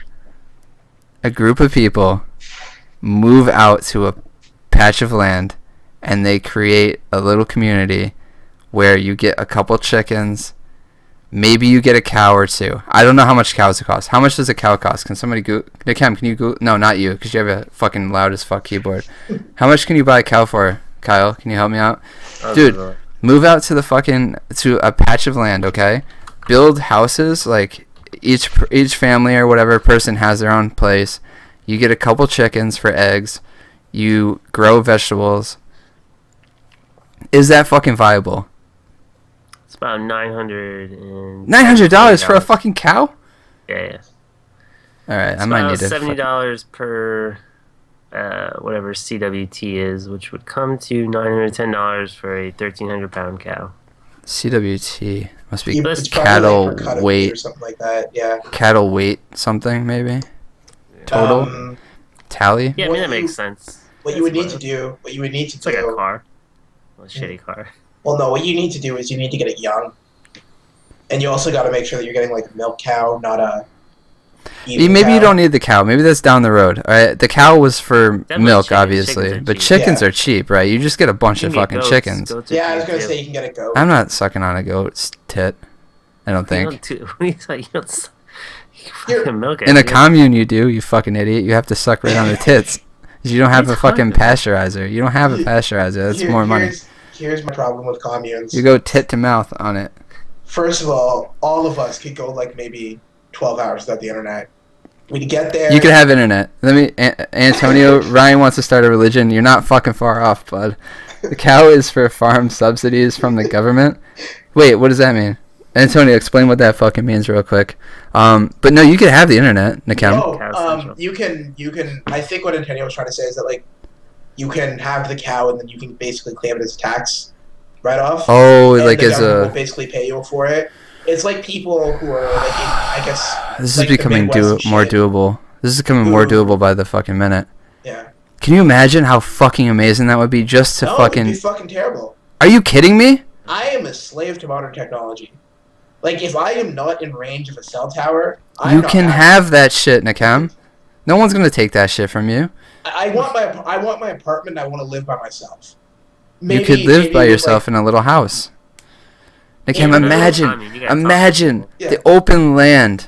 a group of people move out to a patch of land and they create a little community where you get a couple chickens, maybe you get a cow or two. I don't know how much cows cost. How much does a cow cost? Can somebody go? Nikem, can you go? No, not you, because you have a fucking loud as fuck keyboard. How much can you buy a cow for? Kyle, can you help me out? Dude, move out to to a patch of land, okay? Build houses, like each family or whatever person has their own place. You get a couple chickens for eggs. You grow vegetables. Is that fucking viable? It's about $900 $900 for a fucking cow? Yeah. All right, It's I might about need to. $70 per whatever CWT is, which would come to $910 for a 1,300-pound cow. CWT must be It's probably cattle like per cut of meat weight. or something like that. Yeah. Cattle weight something maybe. Total tally. Yeah, I What mean that you- makes sense. What you would need to do. It's like a car, a shitty car. Well, no. What you need to do is you need to get it young, and you also got to make sure that you're getting like a milk cow, not a. eating Maybe you cow. don't need the cow. Maybe that's down the road. All right, the cow was for Definitely milk, chickens. obviously, Chickens are but cheap. chickens Yeah. are cheap, right? You just get a bunch You of can get fucking goats. chickens. Goats are Yeah, I was cheap, gonna too. say you can get a goat. I'm not sucking on a goat's tit. I don't You think. don't You're- fucking milk it. In a dude. commune, you do. You fucking idiot. You have to suck right on the tits. You don't have a fucking pasteurizer. You don't have a pasteurizer. That's more money. Here's my problem with communes. You go tit to mouth on it. First of all of us could go like maybe 12 hours without the internet. We'd get there. You could have internet. Antonio, Ryan wants to start a religion. You're not fucking far off, bud. The cow is for farm subsidies from the government. Wait, what does that mean? Antonio, explain what that fucking means real quick. But no, you could have the internet, Nikem. You can. I think what Antonio was trying to say is that like, you can have the cow and then you can basically claim it as a tax write-off. Oh, and like the as government will a... basically pay you for it. It's like people who are like, I guess. This is like the becoming Midwest and more shit. doable. This is becoming more doable by the fucking minute. Yeah. Can you imagine how fucking amazing that would be just to No, it'd be fucking terrible. Are you kidding me? I am a slave to modern technology. Like, if I am not in range of a cell tower, You can have that shit, Nakam. No one's gonna take that shit from you. I want my apartment. I want to live by myself. You could live by yourself in a little house. Nakam, imagine the open land,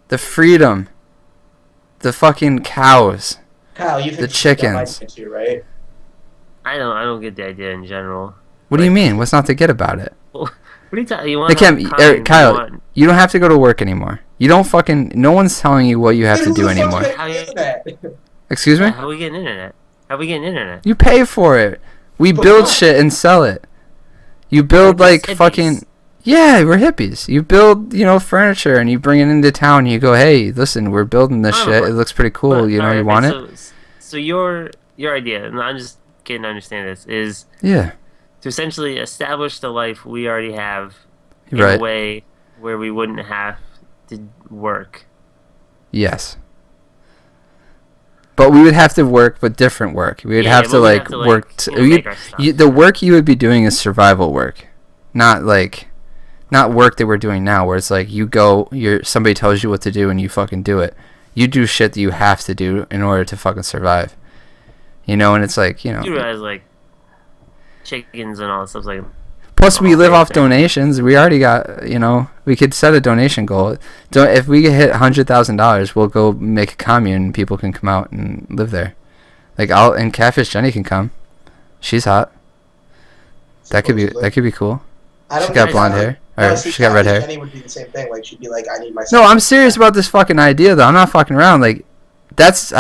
the freedom, the fucking cows, Kyle, you think the chickens. Too, right? I don't get the idea in general. What do you mean? What's not to get about it? What are you talking? You want Kyle, you don't have to go to work anymore. You don't fucking. No one's telling you what you have to do anymore. Excuse me? How are we getting internet? You pay for it. We build shit and sell it. You build like hippies. Fucking. Yeah, we're hippies. You build, furniture and you bring it into town. And you go, hey, listen, we're building this shit. It looks pretty cool. You want it? So your idea, and I'm just getting to understand this, is to essentially establish the life we already have in right. a way where we wouldn't have to work. Yes. But we would have to work, but different work. We would have to work. The work you would be doing is survival work, not work that we're doing now, where it's like somebody tells you what to do and you fucking do it. You do shit that you have to do in order to fucking survive. And it's like You realize like chickens and all that stuff like. Plus, we live off donations. We already got, we could set a donation goal. If we hit $100,000, we'll go make a commune and people can come out and live there. And Catfish Jenny can come. She's hot. That could be cool. She got blonde hair. She got red hair. Jenny would be the same thing. Like, she'd be like, I need my... No, I'm serious about this fucking idea, though. I'm not fucking around. I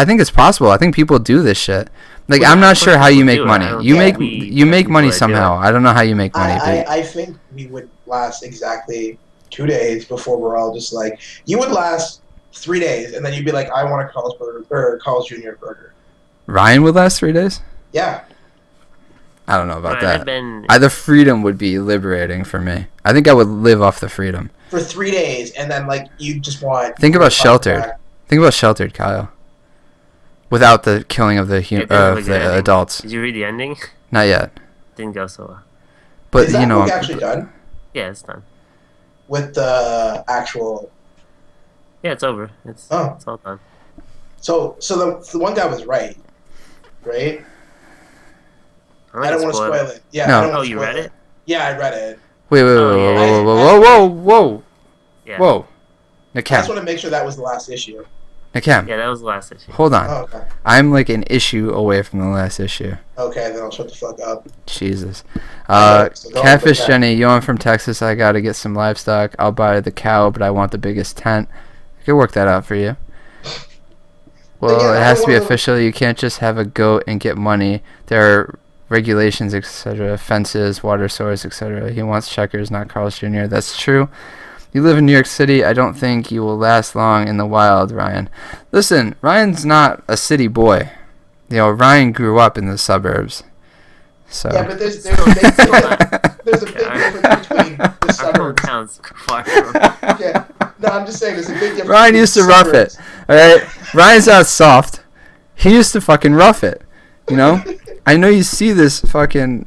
think it's possible. I think people do this shit. I'm not sure how you make money. You make money somehow. I don't know how you make money. I think we would last exactly 2 days before we're all just like, you would last 3 days, and then you'd be like, I want a Carl's burger or Carl's Jr. burger. Ryan would last 3 days? Yeah. I don't know about that. The freedom would be liberating for me. I think I would live off the freedom. For 3 days, and then you just want... Think about Sheltered. Think about Sheltered, Kyle. Without the killing of the adults. Did you read the ending? Not yet. Didn't go so well. But is that book actually done? Yeah, it's done. With the actual... Yeah, it's over. It's all done. So the one guy was right? I don't want to spoil it. Yeah. No. You read it? Yeah, I read it. Wait, whoa. Yeah. Whoa. I just want to make sure that was the last issue. Nakam. Yeah, that was the last issue. Hold on. Oh, okay. I'm an issue away from the last issue. Okay, then I'll shut the fuck up. Jesus. Catfish Jenny, I'm from Texas. I gotta get some livestock. I'll buy the cow, but I want the biggest tent. I could work that out for you. Well, it has to be official. You can't just have a goat and get money. There are regulations, etc. Fences, water source, etc. He wants checkers, not Carl's Jr. That's true. You live in New York City. I don't think you will last long in the wild, Ryan. Listen, Ryan's not a city boy. Ryan grew up in the suburbs. So. Yeah, but there's a big difference between the suburbs. Yeah. No, I'm just saying there's a big difference. Ryan used to rough it. All right, Ryan's not soft. He used to fucking rough it. I know you see this fucking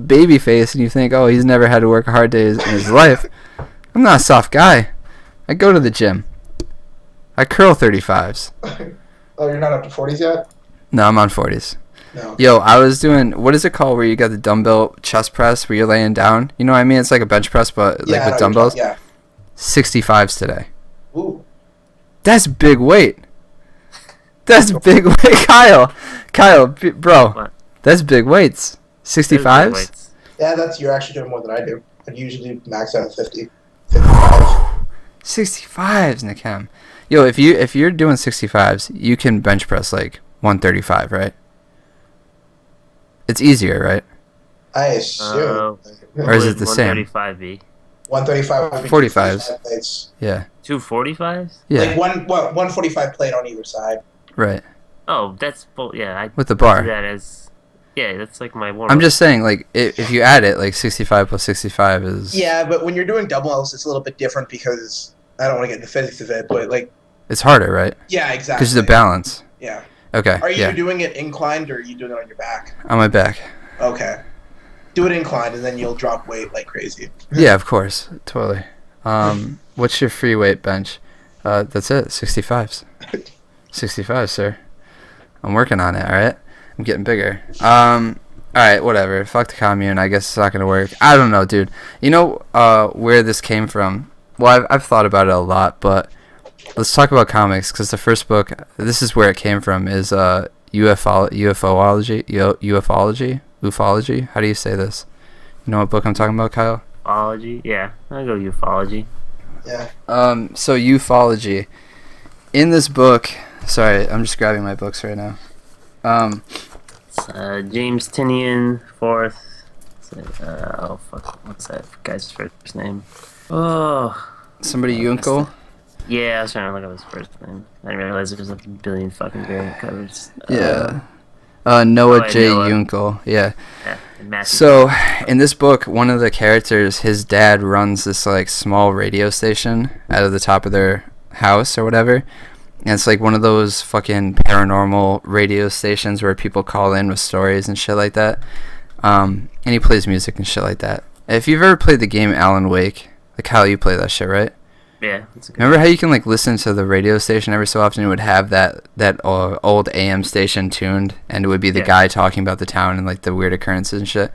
baby face and you think, oh, he's never had to work a hard day in his life. I'm not a soft guy. I go to the gym. I curl 35s. Oh, you're not up to 40s yet? No, I'm on 40s. No. Yo, I was doing, what is it called where you got the dumbbell chest press where you're laying down? You know what I mean? It's like a bench press, but with dumbbells. Yeah. 65s today. Ooh. That's big weight. That's big weight. Kyle, bro. What? That's big weights. 65s? Yeah, you're actually doing more than I do. I usually max out at 50. 55. 65s, Nakam. Yo, if you're doing 65s, you can bench press 135, right? It's easier, right? I assume. Or is it the same? 135B. 135 would be 45s. Plates. Yeah. 245s? Yeah. 145 plate on either side. Right. Oh, that's yeah. With the bar. That is. Yeah, that's my warm-up. I'm just saying, if you add it, 65 plus 65 is... Yeah, but when you're doing doubles, it's a little bit different because I don't want to get into physics of it, but It's harder, right? Yeah, exactly. Because of the balance. Yeah. Okay. Are you Yeah. doing it inclined or are you doing it on your back? On my back. Okay. Do it inclined and then you'll drop weight like crazy. Yeah, of course. Totally. What's your free weight bench? That's it. 65s. 65, sir. I'm working on it, alright? I'm getting bigger. Alright, whatever. Fuck the commune. I guess it's not gonna work. I don't know, dude. You know where this came from? Well, I've thought about it a lot, but let's talk about comics, because the first book, this is where it came from, is ufology. How do you say this? You know what book I'm talking about, Kyle? Ufology? Yeah, I'll go ufology. Yeah. So ufology. In this book, sorry, I'm just grabbing my books right now. James Tinian, fourth. Oh fuck, what's that guy's first name? Oh, Somebody Yunkel? yeah, I was trying to look up his first name. I didn't realize there was like a billion fucking variant covers. Yeah. Noah yeah, J. Noah. Yunkel. Yeah. Matthew. So, in this book, one of the characters, his dad runs this like small radio station out of the top of their house or whatever. And it's like one of those fucking paranormal radio stations where people call in with stories and shit like that. And he plays music and shit like that. If you've ever played the game Alan Wake, like how you play that shit, right? Yeah. That's a good Remember how you can like listen to the radio station every so often? It would have that old AM station tuned, and it would be the guy talking about the town and like the weird occurrences and shit.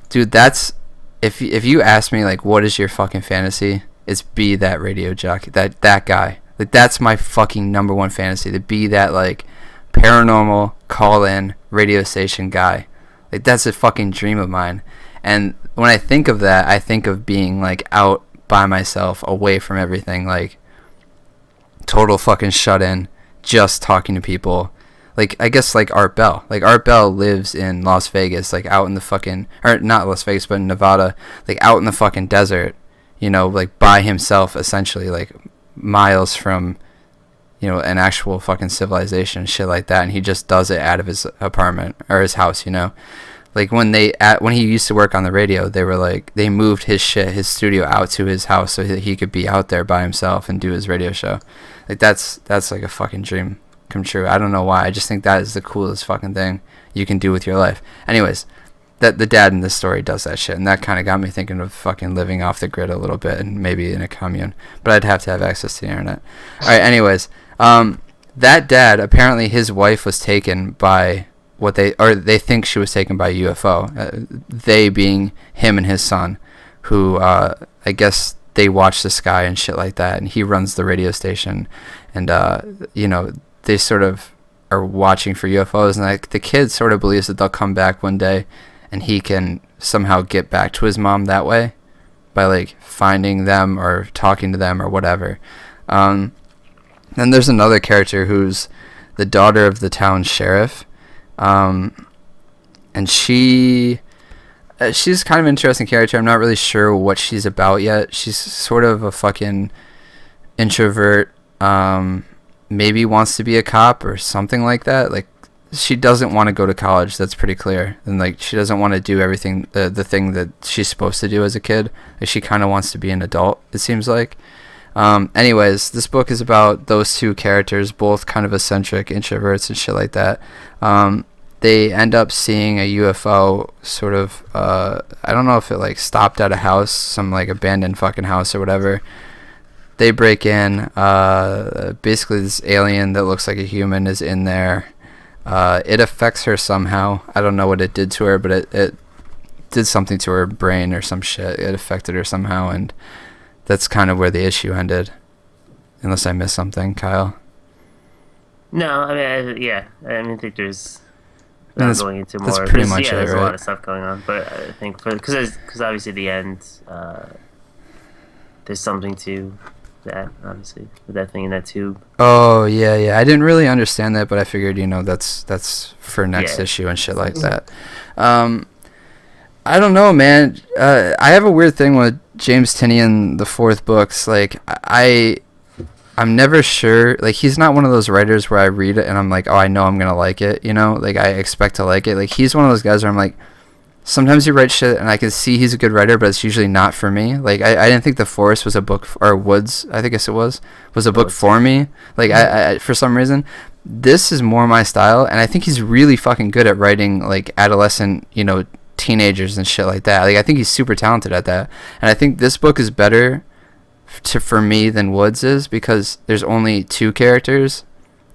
Dude, that's if you ask me like what is your fucking fantasy, it's be that radio jockey, that guy. Like that's my fucking number one fantasy, to be that like paranormal call-in radio station guy. Like that's a fucking dream of mine. And when I think of that, I think of being like out by myself, away from everything, like total fucking shut in, just talking to people. Like I guess like Art Bell. Like Art Bell lives in Las Vegas, like out in the fucking, or not Las Vegas, but in Nevada, like out in the fucking desert, you know, like by himself essentially, like miles from, you know, an actual fucking civilization, shit like that, and he just does it out of his apartment or his house, you know. Like when he used to work on the radio, they were like, they moved his studio out to his house so that he could be out there by himself and do his radio show. Like that's like a fucking dream come true. I don't know why. I just think that is the coolest fucking thing you can do with your life. Anyways, that the dad in this story does that shit, and that kind of got me thinking of fucking living off the grid a little bit and maybe in a commune. But I'd have to have access to the internet. All right. Anyways, that dad, apparently his wife was taken by they think she was taken by a UFO. They being him and his son, who I guess they watch the sky and shit like that, and he runs the radio station, and you know, they sort of are watching for UFOs, and like the kid sort of believes that they'll come back one day, and he can somehow get back to his mom that way, by like finding them or talking to them or whatever. Then there's another character who's the daughter of the town sheriff. And she's kind of an interesting character. I'm not really sure what she's about yet. She's sort of a fucking introvert, maybe wants to be a cop or something like that. Like, she doesn't want to go to college, that's pretty clear. And like, she doesn't want to do everything, the thing that she's supposed to do as a kid. Like, she kind of wants to be an adult, it seems like. Anyways, this book is about those two characters, both kind of eccentric introverts and shit like that. They end up seeing a UFO sort of, I don't know if it like stopped at a house, some like abandoned fucking house or whatever. They break in, basically this alien that looks like a human is in there. It affects her somehow. I don't know what it did to her, but it did something to her brain or some shit. It affected her somehow, and that's kind of where the issue ended. Unless I missed something, Kyle. No, I mean, I think there's. Not going into more. That's pretty much it, there's right? a lot of stuff going on, but I think because obviously the end, there's something to that, obviously, with that thing in that tube. Oh yeah. I didn't really understand that, but I figured, you know, that's for next issue and shit like that. I don't know, man. I have a weird thing with James Tinian, the fourth books. Like, I'm never sure. Like, he's not one of those writers where I read it and I'm like, oh, I know I'm gonna like it, you know? Like, I expect to like it. Like, he's one of those guys where I'm like, sometimes he writes shit and I can see he's a good writer, but it's usually not for me. Like, I didn't think The Forest was a book, or Woods, I think it was a book for me. Like, I for some reason. this is more my style, and I think he's really fucking good at writing like adolescent, teenagers and shit like that. Like I think he's super talented at that, and I think this book is better for me than Woods is because there's only 2 characters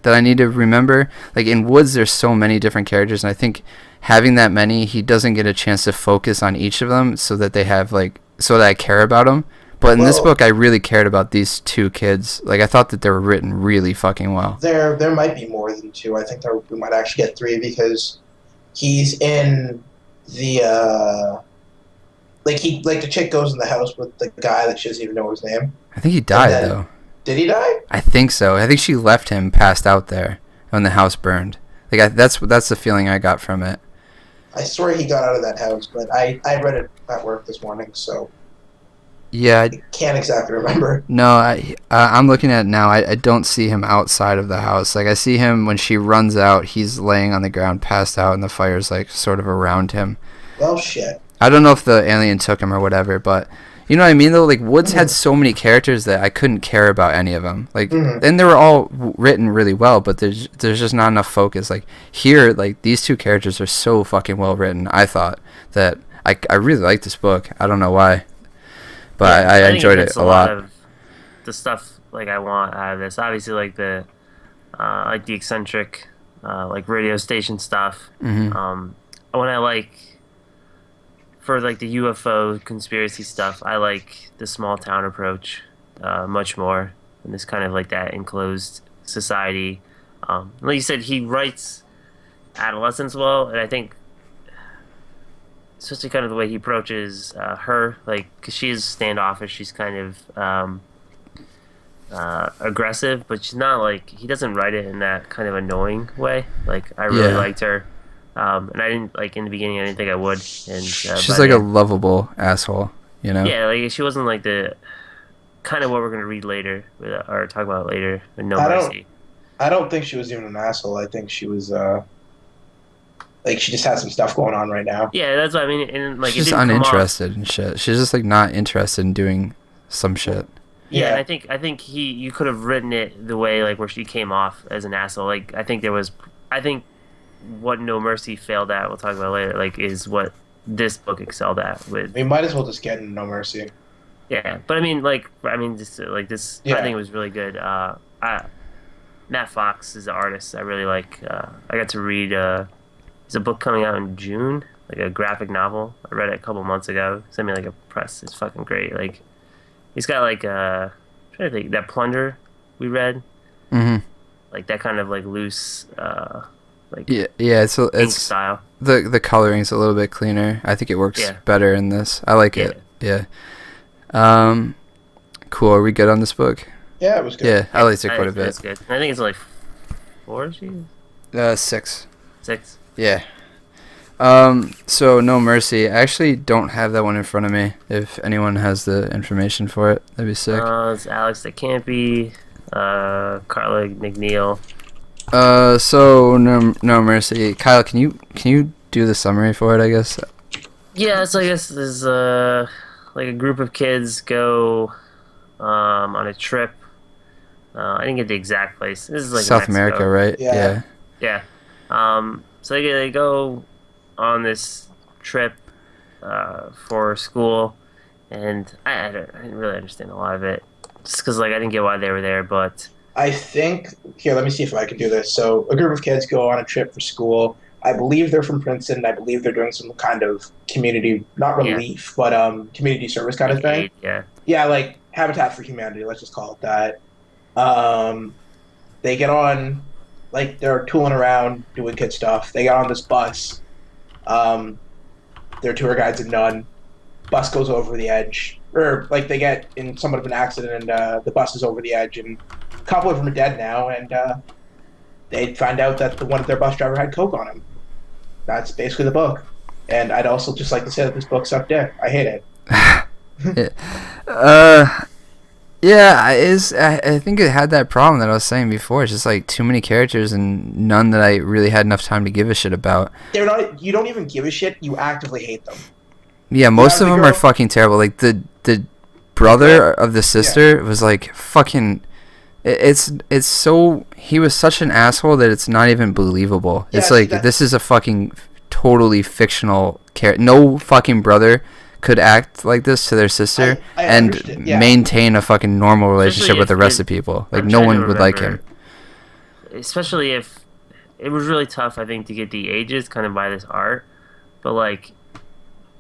that I need to remember. Like in Woods, there's so many different characters, and I think having that many, he doesn't get a chance to focus on each of them so that they have so that I care about them. But in this book, I really cared about these 2 kids. Like I thought that they were written really fucking well. There might be more than 2. I think we might actually get 3 because he's in the the chick goes in the house with the guy that she doesn't even know his name. I think he died though. Did he die? I think so. I think she left him passed out there when the house burned. Like that's the feeling I got from it. I swear he got out of that house, but I read it at work this morning, so yeah, I can't exactly remember. No, I'm looking at it now. I don't see him outside of the house. Like I see him when she runs out. He's laying on the ground, passed out, and the fire's like sort of around him. Well, shit. I don't know if the alien took him or whatever, but you know what I mean though. Like Woods had so many characters that I couldn't care about any of them. Like, and they were all written really well, but there's just not enough focus. Like here, like these 2 characters are so fucking well written. I thought that I really liked this book. I don't know why. But I enjoyed it a lot. Of the stuff like I want out of this, obviously, like the eccentric, like radio station stuff. When I for like the UFO conspiracy stuff, I like the small town approach much more than this kind of like that enclosed society. Like you said, he writes adolescence well, and I think. Especially kind of the way he approaches her, like, because she is standoffish. She's kind of aggressive, but she's not like, he doesn't write it in that kind of annoying way. Like, I really liked her. And I didn't, like, in the beginning, I didn't think I would. And she's like a lovable asshole, you know? Yeah, like, she wasn't like the kind of what we're going to read later, or talk about later, with No Mercy. I don't think she was even an asshole. I think she was, like, she just has some stuff going on right now. Yeah, that's what I mean. And, like, she's just uninterested in shit. She's just, like, not interested in doing some shit. Yeah, and I think you could have written it the way, like, where she came off as an asshole. Like, I think what No Mercy failed at, we'll talk about later, like, is what this book excelled at with. We might as well just get into No Mercy. Yeah, but just, like, this, I think it was really good. Matt Fox is the artist I really like. I got to read, there's a book coming out in June, like a graphic novel. I read it a couple months ago. Sent me like a press. It's fucking great. Like, he's got like I'm trying to think, that Plunder we read. Like that kind of like loose, like it's style. The coloring's a little bit cleaner. I think it works better in this. I like it. Yeah. Cool. Are we good on this book? Yeah, it was good. Yeah, I liked it quite a bit. It's good. I think it's like 4 issues. 6. 6. Yeah. So No Mercy. I actually don't have that one in front of me. If anyone has the information for it, that'd be sick. It's Alex de Campi, Carla McNeil. So No Mercy. Kyle, can you do the summary for it? I guess. Yeah. So I guess there's like a group of kids go on a trip. I didn't get the exact place. This is like South Mexico. America, right? Yeah. So they go on this trip for school, and I didn't really understand a lot of it, just because like I didn't get why they were there. But I think here, let me see if I can do this. So a group of kids go on a trip for school. I believe they're from Princeton. I believe they're doing some kind of community, not relief, but community service kind of thing. Yeah, like Habitat for Humanity. Let's just call it that. They get on. Like, they're tooling around, doing kid stuff. They get on this bus. Their tour guide's a nun. Bus goes over the edge. Or, like, they get in somewhat of an accident, and the bus is over the edge. And a couple of them are dead now, and they find out that one of their bus driver had coke on him. That's basically the book. And I'd also just like to say that this book sucked dick. I hate it. Yeah, I think it had that problem that I was saying before. It's just like too many characters and none that I really had enough time to give a shit about. They're not. You don't even give a shit. You actively hate them. Yeah, most of them are fucking terrible. Like the brother of the sister was like fucking It's so he was such an asshole that it's not even believable. Yeah, It's see, like that, this is a fucking totally fictional character. No fucking brother could act like this to their sister I and understand. Yeah, maintain a fucking normal relationship Especially with the if rest it, of people. Like I'm no trying to one would like remember, him. especially if it was really tough, I think, to get the ages kind of by this art. But like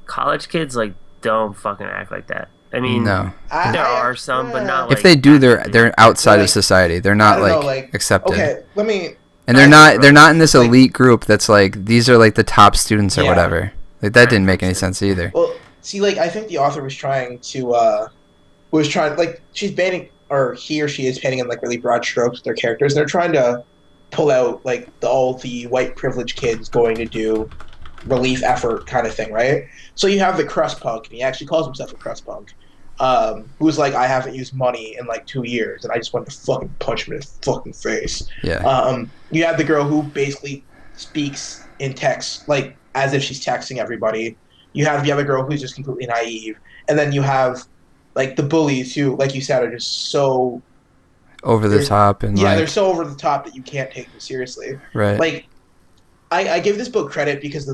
college kids, like don't fucking act like that. I mean, No. there I are actually, some, but not If like they do, actively. they're outside of like, society. They're I not don't know, like like, accepted. okay, let me. And I think they're not in this like, elite group that's like these are like the top students or yeah. whatever. Like that Right, didn't for make any instance. sense either. Well, see, like I think the author was trying to like she's painting or he or she is painting in like really broad strokes with their characters. They're trying to pull out like all the white privileged kids going to do relief effort kind of thing, right? So you have the crust punk, and he actually calls himself a crust punk, who's like, I haven't used money in like 2 years, and I just want to fucking punch him in his fucking face. Yeah. You have the girl who basically speaks in text, like as if she's texting everybody. You have the other girl who's just completely naive, and then you have like the bullies who, like you said, are just so Over the top and yeah, they're like so over the top that you can't take them seriously. right. Like I give this book credit because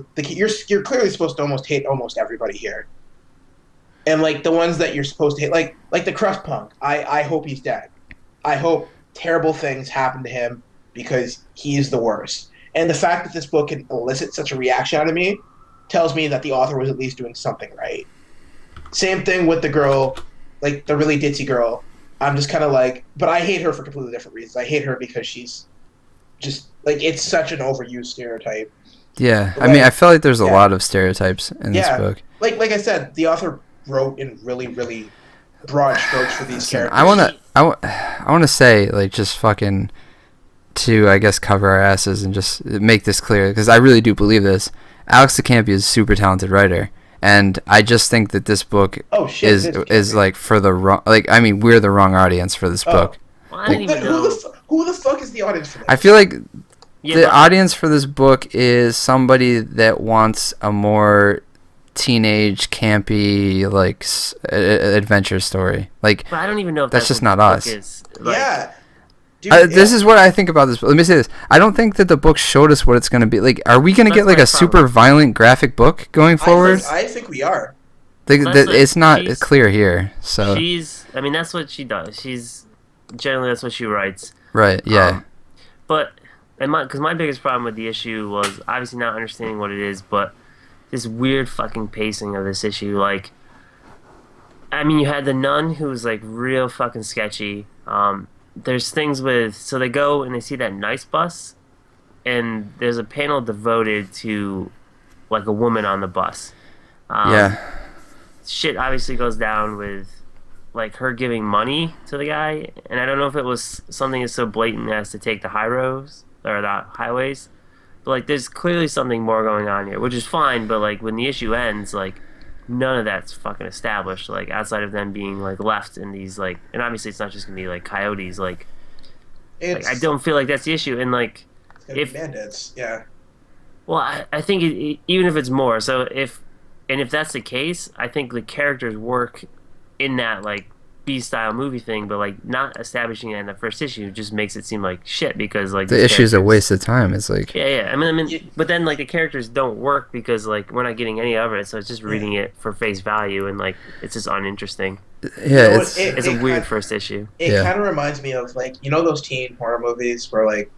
you're clearly supposed to almost hate almost everybody here, and like the ones that you're supposed to hate, like the crust punk. I hope he's dead. I hope terrible things happen to him because he's the worst. And the fact that this book can elicit such a reaction out of me tells me that the author was at least doing something right. Same thing with the girl, like the really ditzy girl. I'm just kind of like, but I hate her for completely different reasons. I hate her because she's just like it's such an overused stereotype. Yeah. I Like, mean, I feel like there's a yeah. lot of stereotypes in this Yeah, book. like I said, the author wrote in really broad strokes for these Listen, characters. I want to say like just fucking to I guess cover our asses and just make this clear because I really do believe this. Alex DeCampi is a super talented writer, and I just think that this book Oh shit! is like for the wrong. Like I mean, we're the wrong audience for this Oh. book. Well, I didn't even know. Who the fuck is the audience for this? I feel like Yeah, the but- audience for this book is somebody that wants a more teenage campy like adventure story. Like But I don't even know if That's just what not the book us. Is. Like, Yeah, dude. this is what I think about this. Let me say this: I don't think that the book showed us what it's going to be. Like, are we going to That's get like my a super problem. violent graphic book going forward? I think we are. Like, That's what it's not she's- clear here. So I mean, that's what she does. Generally that's what she writes. right, yeah, But because my biggest problem with the issue was obviously not understanding what it is, but this weird fucking pacing of this issue. Like, I mean, you had the nun who was like real fucking sketchy. There's things so they go and they see that nice bus, and there's a panel devoted to like a woman on the bus. yeah, Shit obviously goes down with like her giving money to the guy, and I don't know if it was something as so blatant as to take the high roads or the highways, but like there's clearly something more going on here, which is fine. But like when the issue ends, like none of that's fucking established. Like outside of them being like left in these like, and obviously it's not just gonna be like coyotes. Like I don't feel like that's the issue. And like It's gonna if be bandits. Yeah. well, I think even if it's more, so if that's the case, I think the characters work in that like B-style movie thing, but like not establishing it in the first issue just makes it seem like shit because like the these issue is a characters- waste of time. It's like Yeah. I mean, but then like the characters don't work because like we're not getting any of it, so it's just reading it for face value and like it's just uninteresting. yeah, know what, it's It's a weird first issue. It Yeah. kind of reminds me of like those teen horror movies where like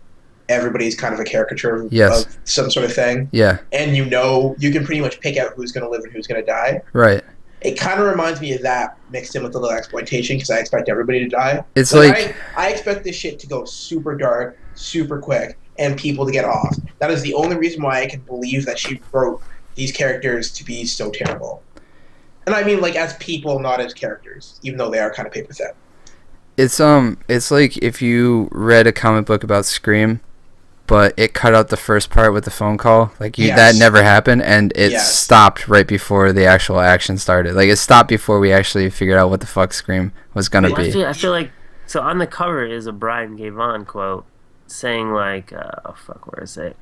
everybody's kind of a caricature Yes. of some sort of thing, yeah, and you can pretty much pick out who's gonna live and who's gonna die. right. It kind of reminds me of that mixed in with a little exploitation because I expect everybody to die. It's Like, like I expect this shit to go super dark, super quick, and people to get off. That is the only reason why I can believe that she wrote these characters to be so terrible. And I mean, like, as people, not as characters, even though they are kind of paper thin. it's like if you read a comic book about Scream, but it cut out the first part with the phone call. Like Yes. that never happened, and it Yes. stopped right before the actual action started. Like it stopped before we actually figured out what the fuck Scream was gonna Well, be. I feel like so on the cover is a Brian Gavon quote saying like where is it?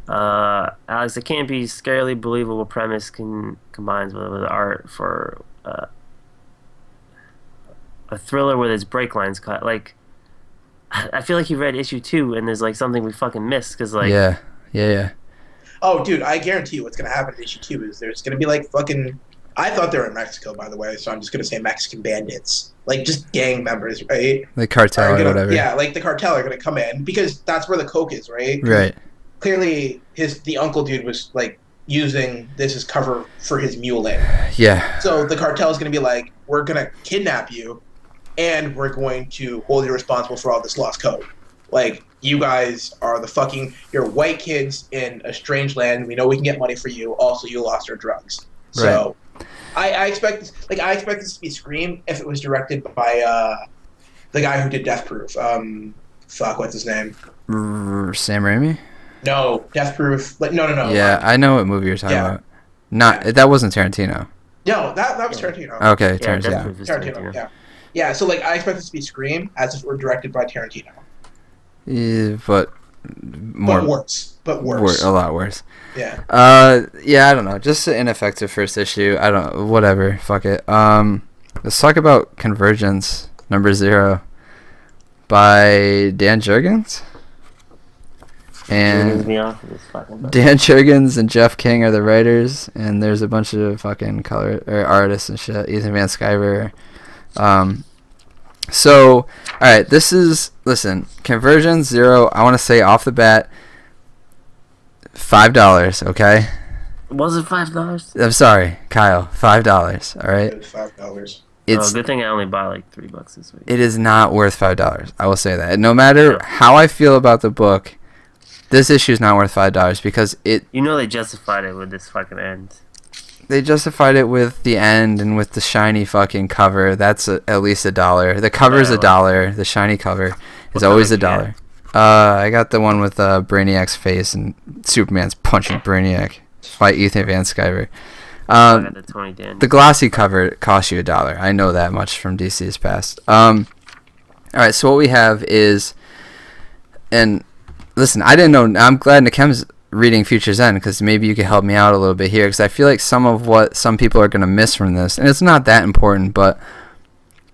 Alex, it can't be scarily believable premise combines with art for a thriller with its break lines cut. Like I feel like he read issue 2, and there's like something we fucking missed because like Yeah, yeah. Oh, dude, I guarantee you what's gonna happen in issue 2 is there's gonna be like fucking. I thought they were in Mexico, by the way, so I'm just gonna say Mexican bandits, like just gang members, right? The cartel or whatever. Yeah, like the cartel are gonna come in because that's where the coke is, right? Right. Clearly, the uncle dude was like using this as cover for his muling. Yeah. So the cartel is gonna be like, we're gonna kidnap you, and we're going to hold you responsible for all this lost coke. Like, you guys are you're white kids in a strange land. We know we can get money for you. Also, you lost our drugs. So, I expect this to be Scream if it was directed by the guy who did Death Proof. What's his name? Sam Raimi? No, Death Proof. Like, no. Yeah, I know what movie you're talking about. That wasn't Tarantino. No, that was Tarantino. Okay, yeah, Tarantino. Yeah. Yeah, so like I expect this to be Scream as if it were directed by Tarantino. Yeah, but worse. A lot worse. Yeah. Yeah, I don't know. Just an ineffective first issue. I don't. Whatever. Fuck it. Let's talk about Convergence #0 by Dan Jurgens. And Dan Jurgens and Jeff King are the writers, and there's a bunch of fucking artists and shit. Ethan Van Sciver. So, alright, listen, Conversion 0, I want to say off the bat, $5, okay? Was it $5? I'm sorry, Kyle, $5, alright? $5. It's good thing I only bought like $3 this week. It is not worth $5, I will say that. No matter how I feel about the book, this issue is not worth $5 because it... You know they justified it with this fucking end. They justified it with the end and with the shiny fucking cover. That's at least $1. The cover is $1. The shiny cover is always $1. I got the one with Brainiac's face and Superman's punching Brainiac by Ethan Van Sciver. The glossy cover costs you $1. I know that much from DC's past. Alright, so what we have is... And listen, I didn't know... I'm glad Nakem's reading Future's End because maybe you could help me out a little bit here because I feel like some of what some people are going to miss from this, and it's not that important, but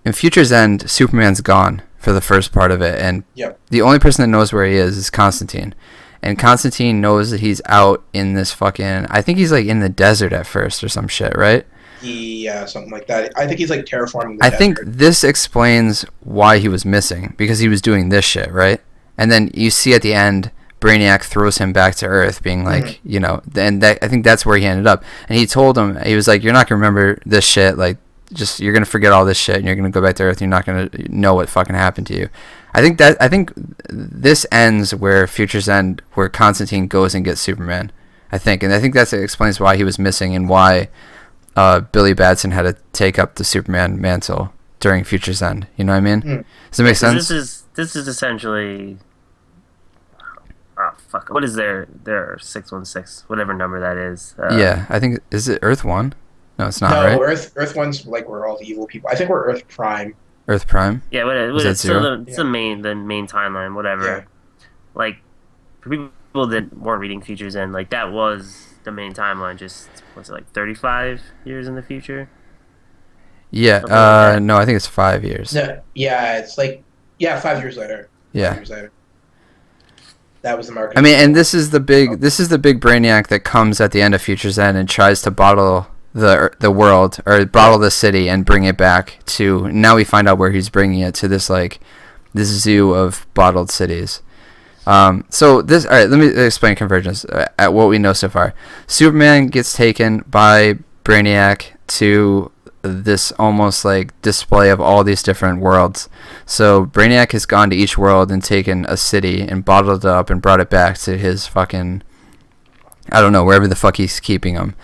in Future's End, Superman's gone for the first part of it, and the only person that knows where he is Constantine, and Constantine knows that he's out in this fucking... I think he's like in the desert at first or some shit, right? Yeah, something like that. I think he's like terraforming the desert. think this explains why he was missing, because he was doing this shit, right? And then you see at the end... Brainiac throws him back to Earth, being like, you know, and I think that's where he ended up. And he told him, he was like, you're not going to remember this shit, like, just, you're going to forget all this shit, and you're going to go back to Earth, and you're not going to know what fucking happened to you. I think this ends where Future's End, where Constantine goes and gets Superman, I think. And I think that explains why he was missing, and why Billy Batson had to take up the Superman mantle during Future's End. You know what I mean? Does that make sense? This is essentially... Oh, fuck. What is their 616? Whatever number that is. Yeah, I think... Is it Earth 1? No, it's not, right? No, Earth 1's like where all the evil people... I think we're Earth Prime. Earth Prime? Yeah, it's the main timeline, whatever. Yeah. Like, for people that weren't reading Future's End, like, that was the main timeline, just, was it like 35 years in the future? Yeah, like no, I think it's 5 years. No, yeah, it's like... Yeah, 5 years later. Yeah. 5 years later. That was the market. I mean, and this is the big Brainiac that comes at the end of Future's End and tries to bottle the world, or bottle the city and bring it back to... Now we find out where he's bringing it, to this zoo of bottled cities. So this... All right, let me explain Convergence at what we know so far. Superman gets taken by Brainiac to this almost like display of all these different worlds. So Brainiac has gone to each world and taken a city and bottled it up and brought it back to his fucking... I don't know, wherever the fuck he's keeping them.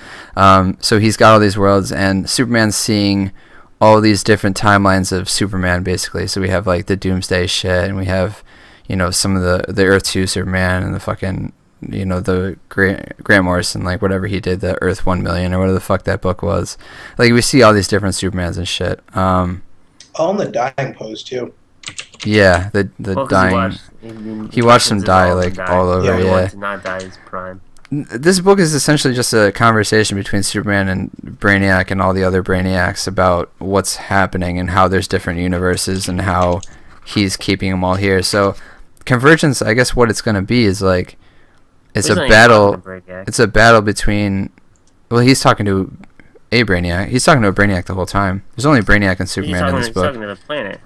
So he's got all these worlds, and Superman's seeing all these different timelines of Superman, basically. So we have like the Doomsday shit, and we have, you know, some of the Earth 2 Superman, and the fucking, you know, the Grant Morrison, like whatever he did, the Earth 1 Million or whatever the fuck that book was. Like, we see all these different Supermans and shit. All in the dying pose too. Yeah, the dying. He watched them die like all over. Yeah. To not die is prime. This book is essentially just a conversation between Superman and Brainiac and all the other Brainiacs about what's happening and how there's different universes and how he's keeping them all here. So Convergence, I guess what it's going to be is like it's a battle. It's a battle between. Well, he's talking to a Brainiac. He's talking to a Brainiac the whole time. There's only Brainiac and Superman in this book. He's talking to the planet.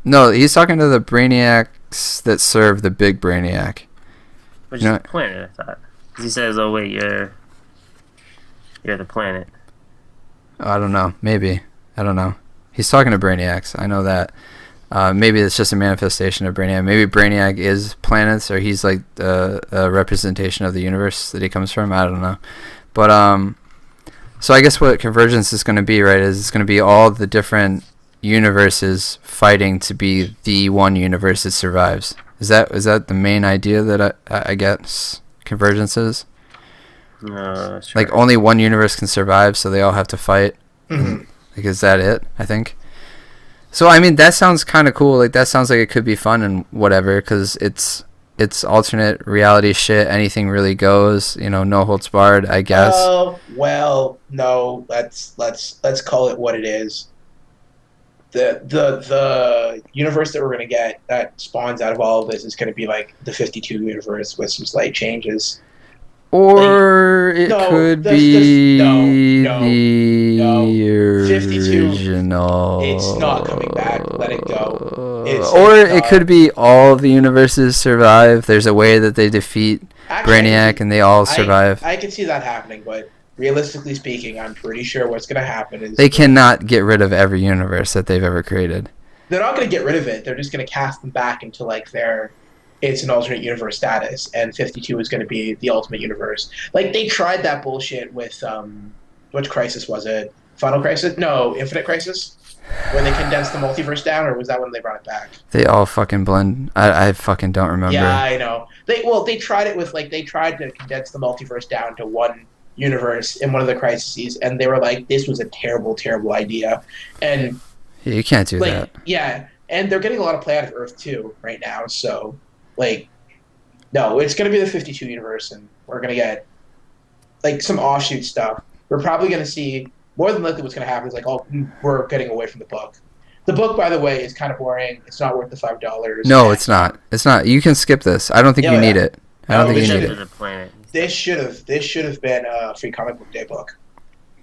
No, he's talking to the Brainiacs that serve the big Brainiac. Which is the planet, I thought. Because he says, "Oh wait, you're the planet." I don't know. Maybe. I don't know. He's talking to Brainiacs. I know that. Maybe it's just a manifestation of Brainiac. Maybe Brainiac is planets, or he's like a representation of the universe that he comes from. I don't know. But so I guess what Convergence is going to be, right, is it's going to be all the different universes fighting to be the one universe that survives. Is that the main idea that I guess Convergence is? Sure. Like only one universe can survive, so they all have to fight. Mm-hmm. Like, is that it? I think. So I mean, that sounds kind of cool. Like that sounds like it could be fun and whatever, because it's alternate reality shit. Anything really goes. You know, no holds barred. I guess. Oh well, no. Let's call it what it is. The universe that we're gonna get that spawns out of all of this is gonna be like the 52 universe with some slight changes. Or like, it no, could this, be the original. 52. It's not coming back. Let it go. It could be all of the universes survive. There's a way that they defeat Brainiac and they all survive. I can see that happening, but realistically speaking, I'm pretty sure what's going to happen is... They cannot get rid of every universe that they've ever created. They're not going to get rid of it. They're just going to cast them back into like it's an alternate universe status, and 52 is going to be the ultimate universe. Like, they tried that bullshit with, which Crisis was it? Final Crisis? No, Infinite Crisis? When they condensed the multiverse down, or was that when they brought it back? They all fucking blend. I fucking don't remember. Yeah, I know. They tried it with, like, they tried to condense the multiverse down to one universe in one of the crises, and they were like, this was a terrible, terrible idea. And yeah, you can't do that. Yeah, and they're getting a lot of play out of Earth, too, right now, so... Like, no, it's going to be the 52 universe, and we're going to get, like, some offshoot stuff. We're probably going to see, more than likely what's going to happen is, like, oh, we're getting away from the book. The book, by the way, is kind of boring. It's not worth the $5. No, it's not. It's not. You can skip this. I don't think you need it. I don't think you need it. This should have been a free comic book day book.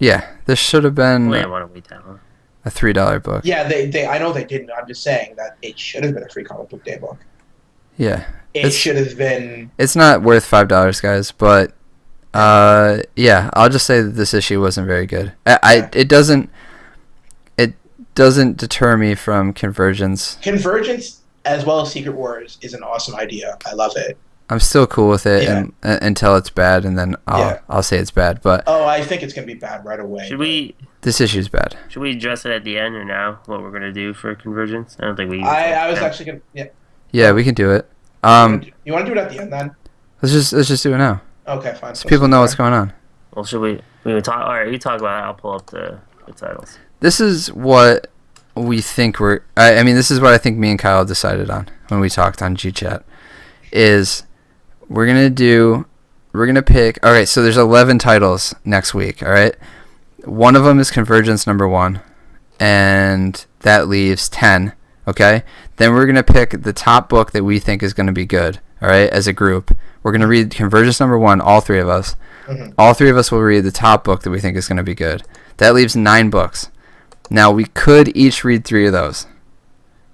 Yeah, this should have been a $3 book. Yeah, they I know they didn't. I'm just saying that it should have been a free comic book day book. Yeah. It should have been... It's not worth $5, guys, but yeah, I'll just say that this issue wasn't very good. It doesn't deter me from Convergence. Convergence, as well as Secret Wars, is an awesome idea. I love it. I'm still cool with it until it's bad, and then I'll say it's bad. But I think it's gonna be bad right away. This issue's bad. Should we address it at the end or now? What we're gonna do for Convergence? I don't think we. I was actually gonna. Yeah. Yeah, we can do it. You want to do it at the end then? Let's just do it now. Okay, fine. So people know what's going on. Well, should we talk? All right, you talk about it. I'll pull up the titles. This is what we think I mean, this is what I think me and Kyle decided on when we talked on GChat. Is we're gonna pick. All right, so there's 11 titles next week. All right, one of them is Convergence #1, and that leaves 10. Okay, then we're going to pick the top book that we think is going to be good, all right, as a group. We're going to read Convergence #1, all three of us. Mm-hmm. All three of us will read the top book that we think is going to be good. That leaves 9 books. Now, we could each read 3 of those.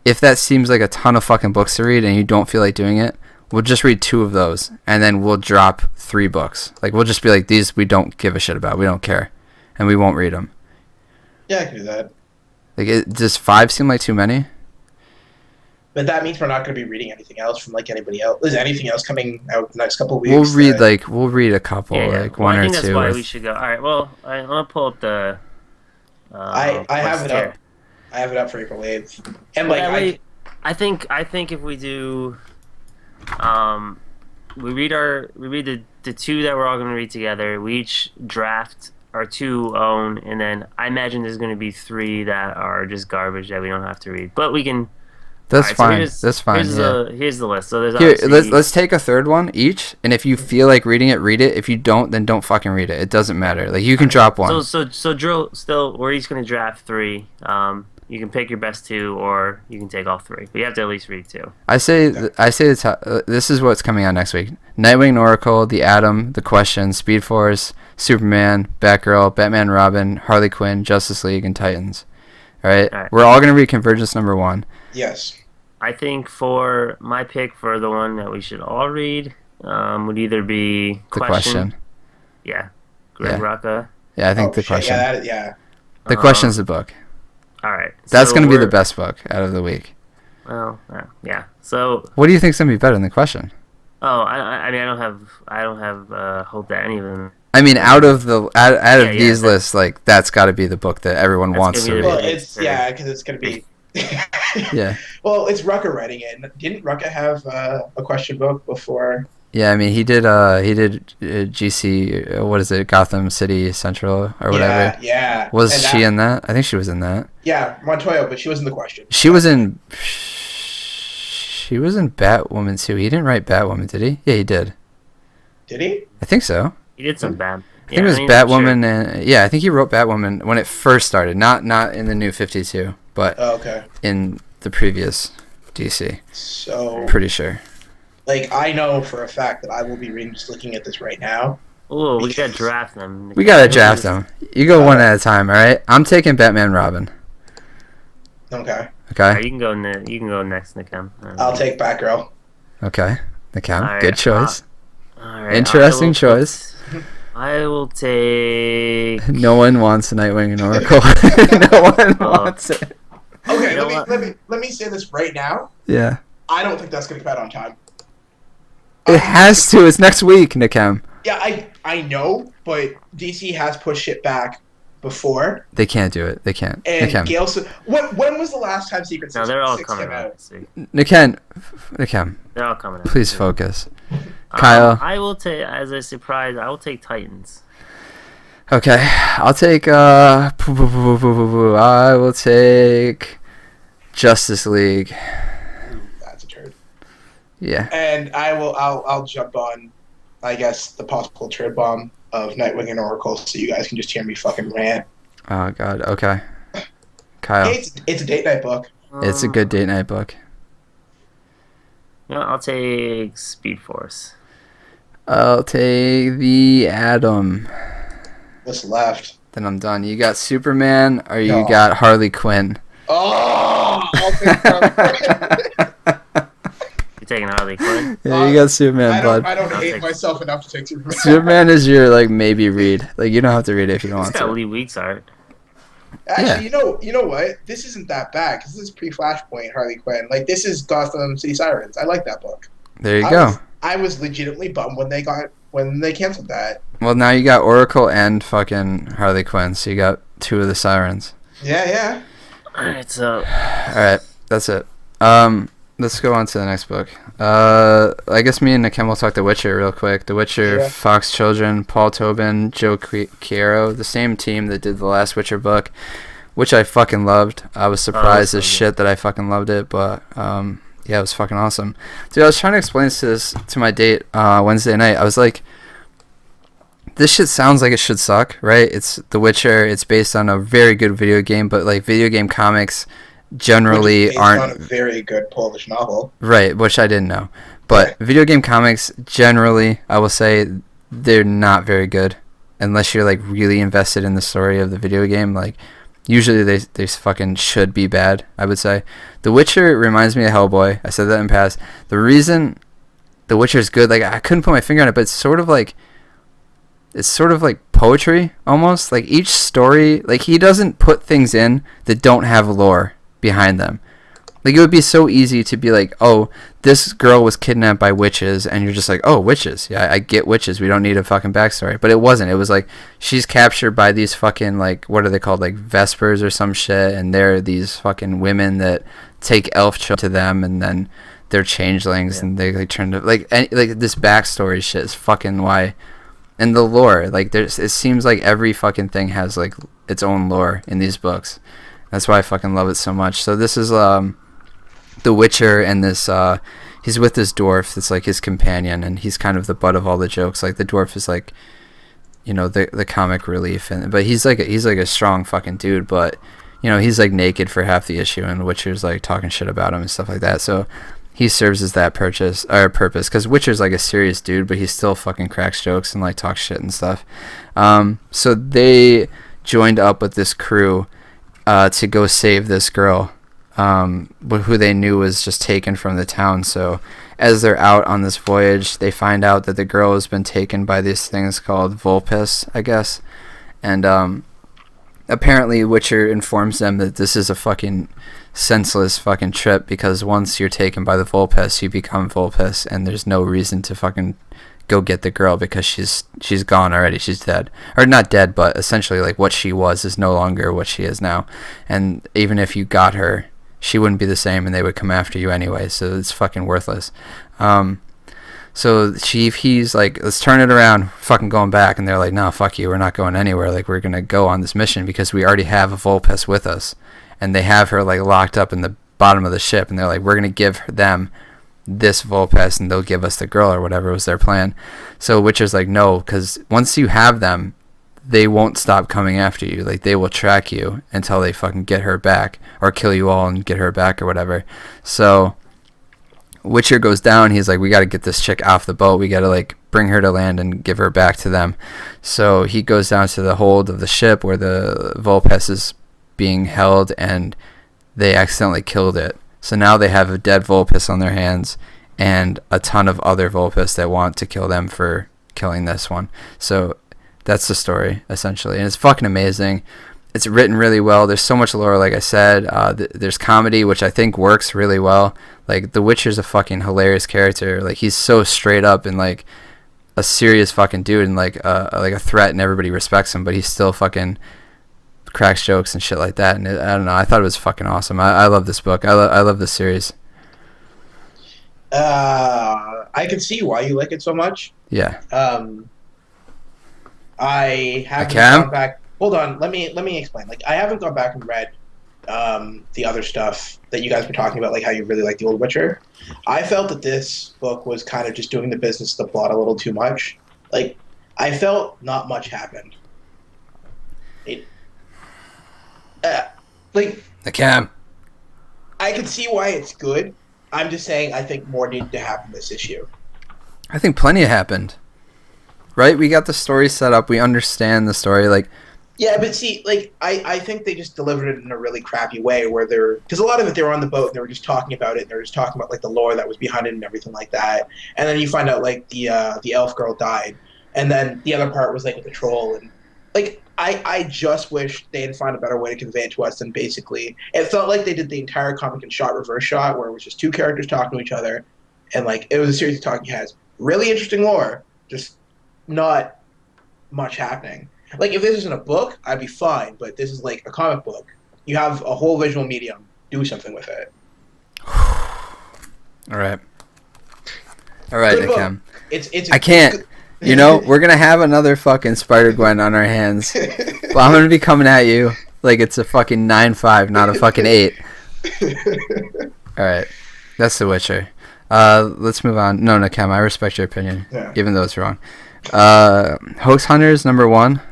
If that seems like a ton of fucking books to read and you don't feel like doing it, we'll just read 2 of those, and then we'll drop 3 books. Like, we'll just be like, these we don't give a shit about. We don't care, and we won't read them. Yeah, I can do that. Like, does 5 seem like too many? But that means we're not going to be reading anything else from like anybody else. Is anything else coming out the next couple of weeks? We'll read a couple, like one or two. I think that's why we should go. All right. Well, I'm gonna pull up the. I have it up. I have it up for April 8th. And like I think if we do, we read the 2 that we're all gonna read together. We each draft our 2 own, and then I imagine there's gonna be 3 that are just garbage that we don't have to read, but we can. That's fine. That's fine. Here's the list. So there's let's take a 3rd one each, and if you feel like reading it, read it. If you don't, then don't fucking read it. It doesn't matter. Like, you can drop one. So Drew, still, we're each gonna draft 3. You can pick your best 2, or you can take all 3. But you have to at least read 2. I say the top, this is what's coming out next week: Nightwing and Oracle, The Atom, The Question, Speed Force, Superman, Batgirl, Batman, Robin, Harley Quinn, Justice League, and Titans. All right. We're all gonna read Convergence #1. Yes. I think for my pick for the one that we should all read would either be The Question. Yeah, Greg Rucka. Yeah, I think The Question. Yeah. The Question's the book. All right. That's going to be the best book out of the week. Well, yeah. So. What do you think's going to be better than The Question? Oh, I mean, I don't have hope that any of them. I mean, out of these lists, like that's got to be the book that everyone wants to read. Well, because it's going to be. Yeah. Well, it's Rucka writing it. Didn't Rucka have a question book before? Yeah, I mean, he did GC, what is it, Gotham City Central or whatever. Yeah. Was she in that? I think she was in that. Yeah, Montoya, but she was in The Question. She was in Batwoman too. He didn't write Batwoman, did he? Yeah, he did. Did he? I think so. He did some Bat. I think it was Batwoman, and I think he wrote Batwoman when it first started, not in the New 52, but in the previous DC. So pretty sure. Like, I know for a fact that I will be reading, just looking at this right now. Oh, we gotta draft them. We gotta draft them. You go one at a time, all right? I'm taking Batman Robin. Okay. Right, you can go next, Nikem. I'll take Batgirl. Okay, Nikem. Right, good choice. All right, interesting choice. I will take. No one wants Nightwing and Oracle. No one wants it. Okay, let me say this right now. Yeah. I don't think that's gonna come out on time. It has to. It's next week, Nikem. Yeah, I know, but DC has pushed shit back before. They can't do it. They can't. And Nikem. Gail, when was the last time Secret Six? No, they're all coming out. Nikem. They're all coming out. Please focus. Kyle. I will take, as a surprise, I will take Titans. Okay, I'll take. I will take Justice League. That's a turd. Yeah. And I'll jump on, I guess, the possible turd bomb of Nightwing and Oracle, so you guys can just hear me fucking rant. Oh God. Okay. Kyle. It's a date night book. It's a good date night book. Yeah, I'll take Speed Force. I'll take The Atom. What's left? Then I'm done. You got Superman or you got Harley Quinn? Oh! I'll take Harley Quinn. You taking Harley Quinn? Yeah, you got Superman, bud. I don't hate myself enough to take Superman. Superman is your, like, maybe read. Like, you don't have to read it if you don't want to. It's got Lee Weeks art. Actually, you know what? This isn't that bad, because this is pre-Flashpoint Harley Quinn. Like, this is Gotham City Sirens. I like that book. There you go. I was legitimately bummed when they canceled that. Well, now you got Oracle and fucking Harley Quinn, so you got 2 of the Sirens. Yeah. Alright, so... Alright, that's it. Let's go on to the next book. I guess me and Nikem will talk The Witcher real quick. The Witcher, Fox Children, Paul Tobin, Joe Chiaro, the same team that did the last Witcher book, which I fucking loved. I was surprised as shit that I fucking loved it, but yeah, it was fucking awesome. Dude, I was trying to explain this to my date Wednesday night. I was like, this shit sounds like it should suck, right? It's The Witcher. It's based on a very good video game, but like video game comics generally aren't on a very good Polish novel, right? Which I didn't know, but video game comics generally, I will say, they're not very good unless you're like really invested in the story of the video game. Like usually they fucking should be bad, I would say. The Witcher reminds me of Hellboy. I said that in past. The reason The Witcher is good, like I couldn't put my finger on it, but it's sort of like poetry almost. Like each story, like he doesn't put things in that don't have lore behind them. Like it would be so easy to be like, oh, this girl was kidnapped by witches, and you're just like, oh, witches. Yeah, I get witches. We don't need a fucking backstory. But it wasn't. It was like she's captured by these fucking, like, what are they called, like Vespers or some shit, and they're these fucking women that take elf children to them, and then they're changelings, and they like turn to like this backstory shit is fucking why. And the lore, like it seems like every fucking thing has like its own lore in these books. That's why I fucking love it so much. So this is The Witcher, and this he's with this dwarf that's like his companion, and he's kind of the butt of all the jokes. Like the dwarf is like, you know, the comic relief, but he's like a strong fucking dude. But he's like naked for half the issue, and Witcher's like talking shit about him and stuff like that. So he serves as that purpose, because Witcher's like a serious dude, but he still fucking cracks jokes and like talks shit and stuff. So they joined up with this crew to go save this girl, who they knew was just taken from the town. So as they're out on this voyage, they find out that the girl has been taken by these things called Vulpes, I guess. And apparently Witcher informs them that this is a fucking senseless fucking trip, because once you're taken by the Vulpes, you become Vulpes, and there's no reason to fucking go get the girl, because she's gone already. She's dead. Or not dead, but essentially like what she was is no longer what she is now. And even if you got her, she wouldn't be the same, and they would come after you anyway, so it's fucking worthless. So he's like, let's turn it around, fucking going back, and they're like, no, fuck you, we're not going anywhere, like, we're gonna go on this mission because we already have a Vulpes with us, and they have her like locked up in the bottom of the ship, and they're like, we're gonna give them this Vulpes and they'll give us the girl, or whatever was their plan. So Witcher's like, no, because once you have them, they won't stop coming after you. Like, they will track you until they fucking get her back, or kill you all and get her back, or whatever. So Witcher goes down. He's like, we got to get this chick off the boat. We got to like bring her to land and give her back to them. So he goes down to the hold of the ship where the Vulpes is being held, and they accidentally killed it. So now they have a dead Vulpes on their hands, and a ton of other Vulpes that want to kill them for killing this one. So that's the story, essentially. And it's fucking amazing. It's written really well. There's so much lore, like I said. There's comedy, which I think works really well. Like, The Witcher's a fucking hilarious character. Like, he's so straight up and, like, a serious fucking dude, and, like a threat, and everybody respects him, but he still fucking cracks jokes and shit like that. And I don't know. I thought it was fucking awesome. I love this book. I love this series. I can see why you like it so much. Yeah. I haven't gone back. Hold on, let me explain. Like, I haven't gone back and read the other stuff that you guys were talking about, like how you really like the Old Witcher. I felt that this book was kind of just doing the business of the plot a little too much. Like, I felt not much happened. The Cam. I can see why it's good. I'm just saying I think more needed to happen this issue. I think plenty happened. Right? We got the story set up. We understand the story. Like, yeah, but see, like, I think they just delivered it in a really crappy way, where because a lot of it, they were on the boat and they were just talking about it, and they were just talking about like the lore that was behind it and everything like that. And then you find out like the elf girl died, and then the other part was like with the troll, and like I just wish they had found a better way to convey it to us than basically it felt like they did the entire comic in shot reverse shot, where it was just two characters talking to each other, and like it was a series of talking heads. Really interesting lore, just not much happening. Like, if this isn't a book, I'd be fine, but this is like a comic book. You have a whole visual medium. Do something with it. All right, Cam. It's I can't. You know, we're gonna have another fucking Spider-Gwen on our hands, but I'm gonna be coming at you like it's a fucking 9-5, not a fucking 8. All right, that's The Witcher. Let's move on. No, Cam, I respect your opinion, even though it's wrong. Hoax Hunters #1.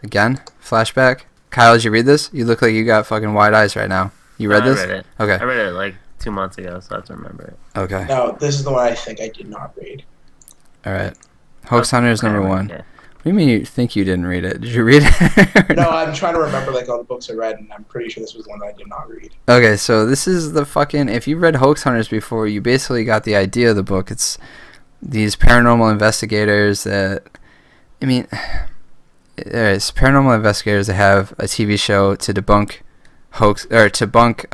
Again, flashback. Kyle, did you read this? You look like you got fucking wide eyes right now. You read this? I read it. Okay. I read it like 2 months ago, so I have to remember it. Okay. No, this is the one I think I did not read. All right. Hoax Hunters #1. Okay. What do you mean you think you didn't read it? Did you read it? No, I'm trying to remember like all the books I read, and I'm pretty sure this was the one that I did not read. Okay, so this is the fucking... If you've read Hoax Hunters before, you basically got the idea of the book. It's these paranormal investigators that... I mean... It's paranormal investigators that have a TV show to debunk hoax... Or to debunk,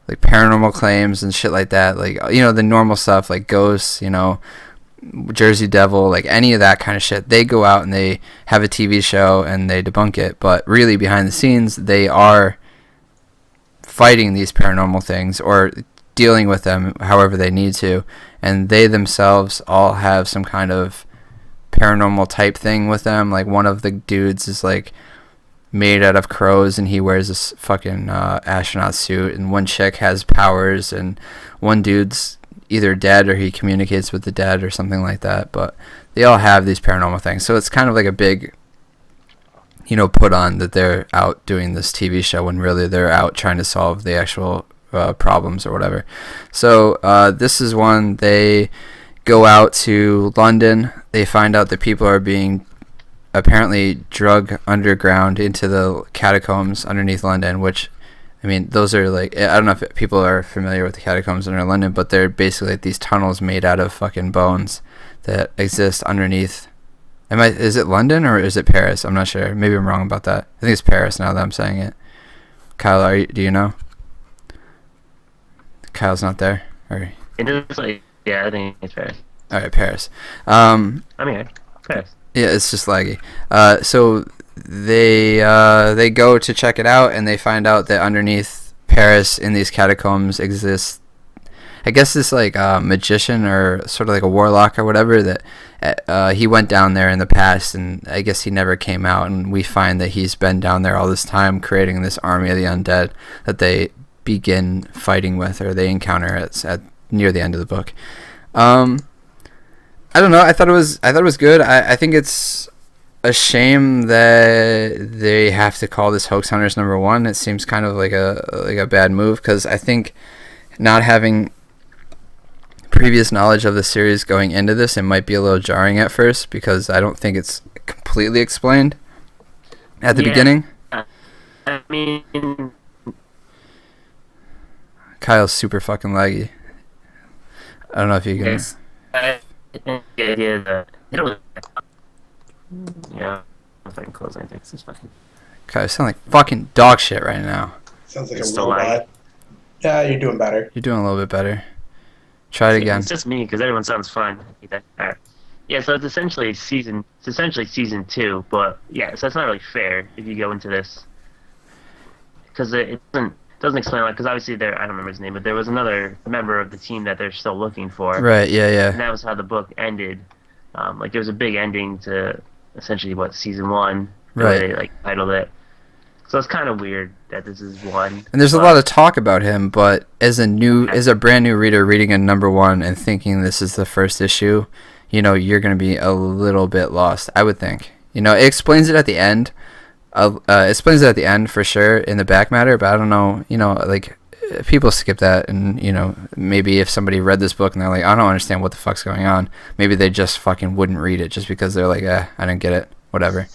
like, paranormal claims and shit like that. Like, you know, the normal stuff, like ghosts, you know... Jersey Devil, like any of that kind of shit. They go out and they have a TV show and they debunk it, but really behind the scenes they are fighting these paranormal things or dealing with them however they need to, and they themselves all have some kind of paranormal type thing with them. Like, one of the dudes is like made out of crows and he wears this fucking astronaut suit, and one chick has powers, and one dude's either dead or he communicates with the dead or something like that, but they all have these paranormal things. So it's kind of like a big put on that they're out doing this TV show when really they're out trying to solve the actual problems or whatever. So this is one. They go out to London. They find out that people are being apparently drug underground into the catacombs underneath London, which, I mean, those are like, I don't know if people are familiar with the catacombs under London, but they're basically like these tunnels made out of fucking bones that exist underneath. Is it London or is it Paris? I'm not sure. Maybe I'm wrong about that. I think it's Paris now that I'm saying it. Kyle, do you know? Kyle's not there? Or? It is like, yeah, I think it's Paris. All right, Paris. I'm here. Paris. Yeah, it's just laggy. So they go to check it out, and they find out that underneath Paris in these catacombs exists, I guess, this like magician or sort of like a warlock or whatever that he went down there in the past, and I guess he never came out, and we find that he's been down there all this time creating this army of the undead that they begin fighting with, or they encounter at near the end of the book. I don't know. I thought it was good. I think it's a shame that they have to call this Hoax Hunters #1. It seems kind of like a bad move, because I think not having previous knowledge of the series going into this, it might be a little jarring at first, because I don't think it's completely explained at the beginning. I mean, Kyle's super fucking laggy. I don't know if you can. yes, I think the idea that they don't. Yeah, if I can close anything, it's fucking. Kyle, you sound like fucking dog shit right now. Sounds like It's a still robot. Yeah, you're doing better. You're doing a little bit better. Try it again. It's just me, because everyone sounds fine. Alright. Yeah, so it's essentially season 2, but yeah, so it's not really fair if you go into this, because it doesn't explain a lot. Because obviously I don't remember his name, but there was another member of the team that they're still looking for. Right. Yeah. And Yeah. that was how the book ended. Like there was a big ending to essentially season 1. The way Right. they like titled it. So it's kind of weird that this is one. And there's a lot of talk about him, but as a brand new reader reading a #1 and thinking this is the first issue, you're going to be a little bit lost, I would think. It explains it at the end. Explains it at the end for sure in the back matter, but I don't know, like people skip that, and maybe if somebody read this book and they're like, I don't understand what the fuck's going on, maybe they just fucking wouldn't read it just because they're like, I don't get it, whatever.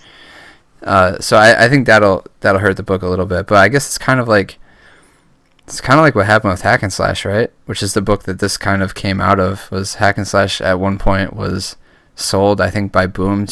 So I think that'll hurt the book a little bit, but I guess it's kind of like what happened with Hack and Slash, right? Which is the book that this kind of came out of. Was Hack and Slash at one point was sold, I think, by Boom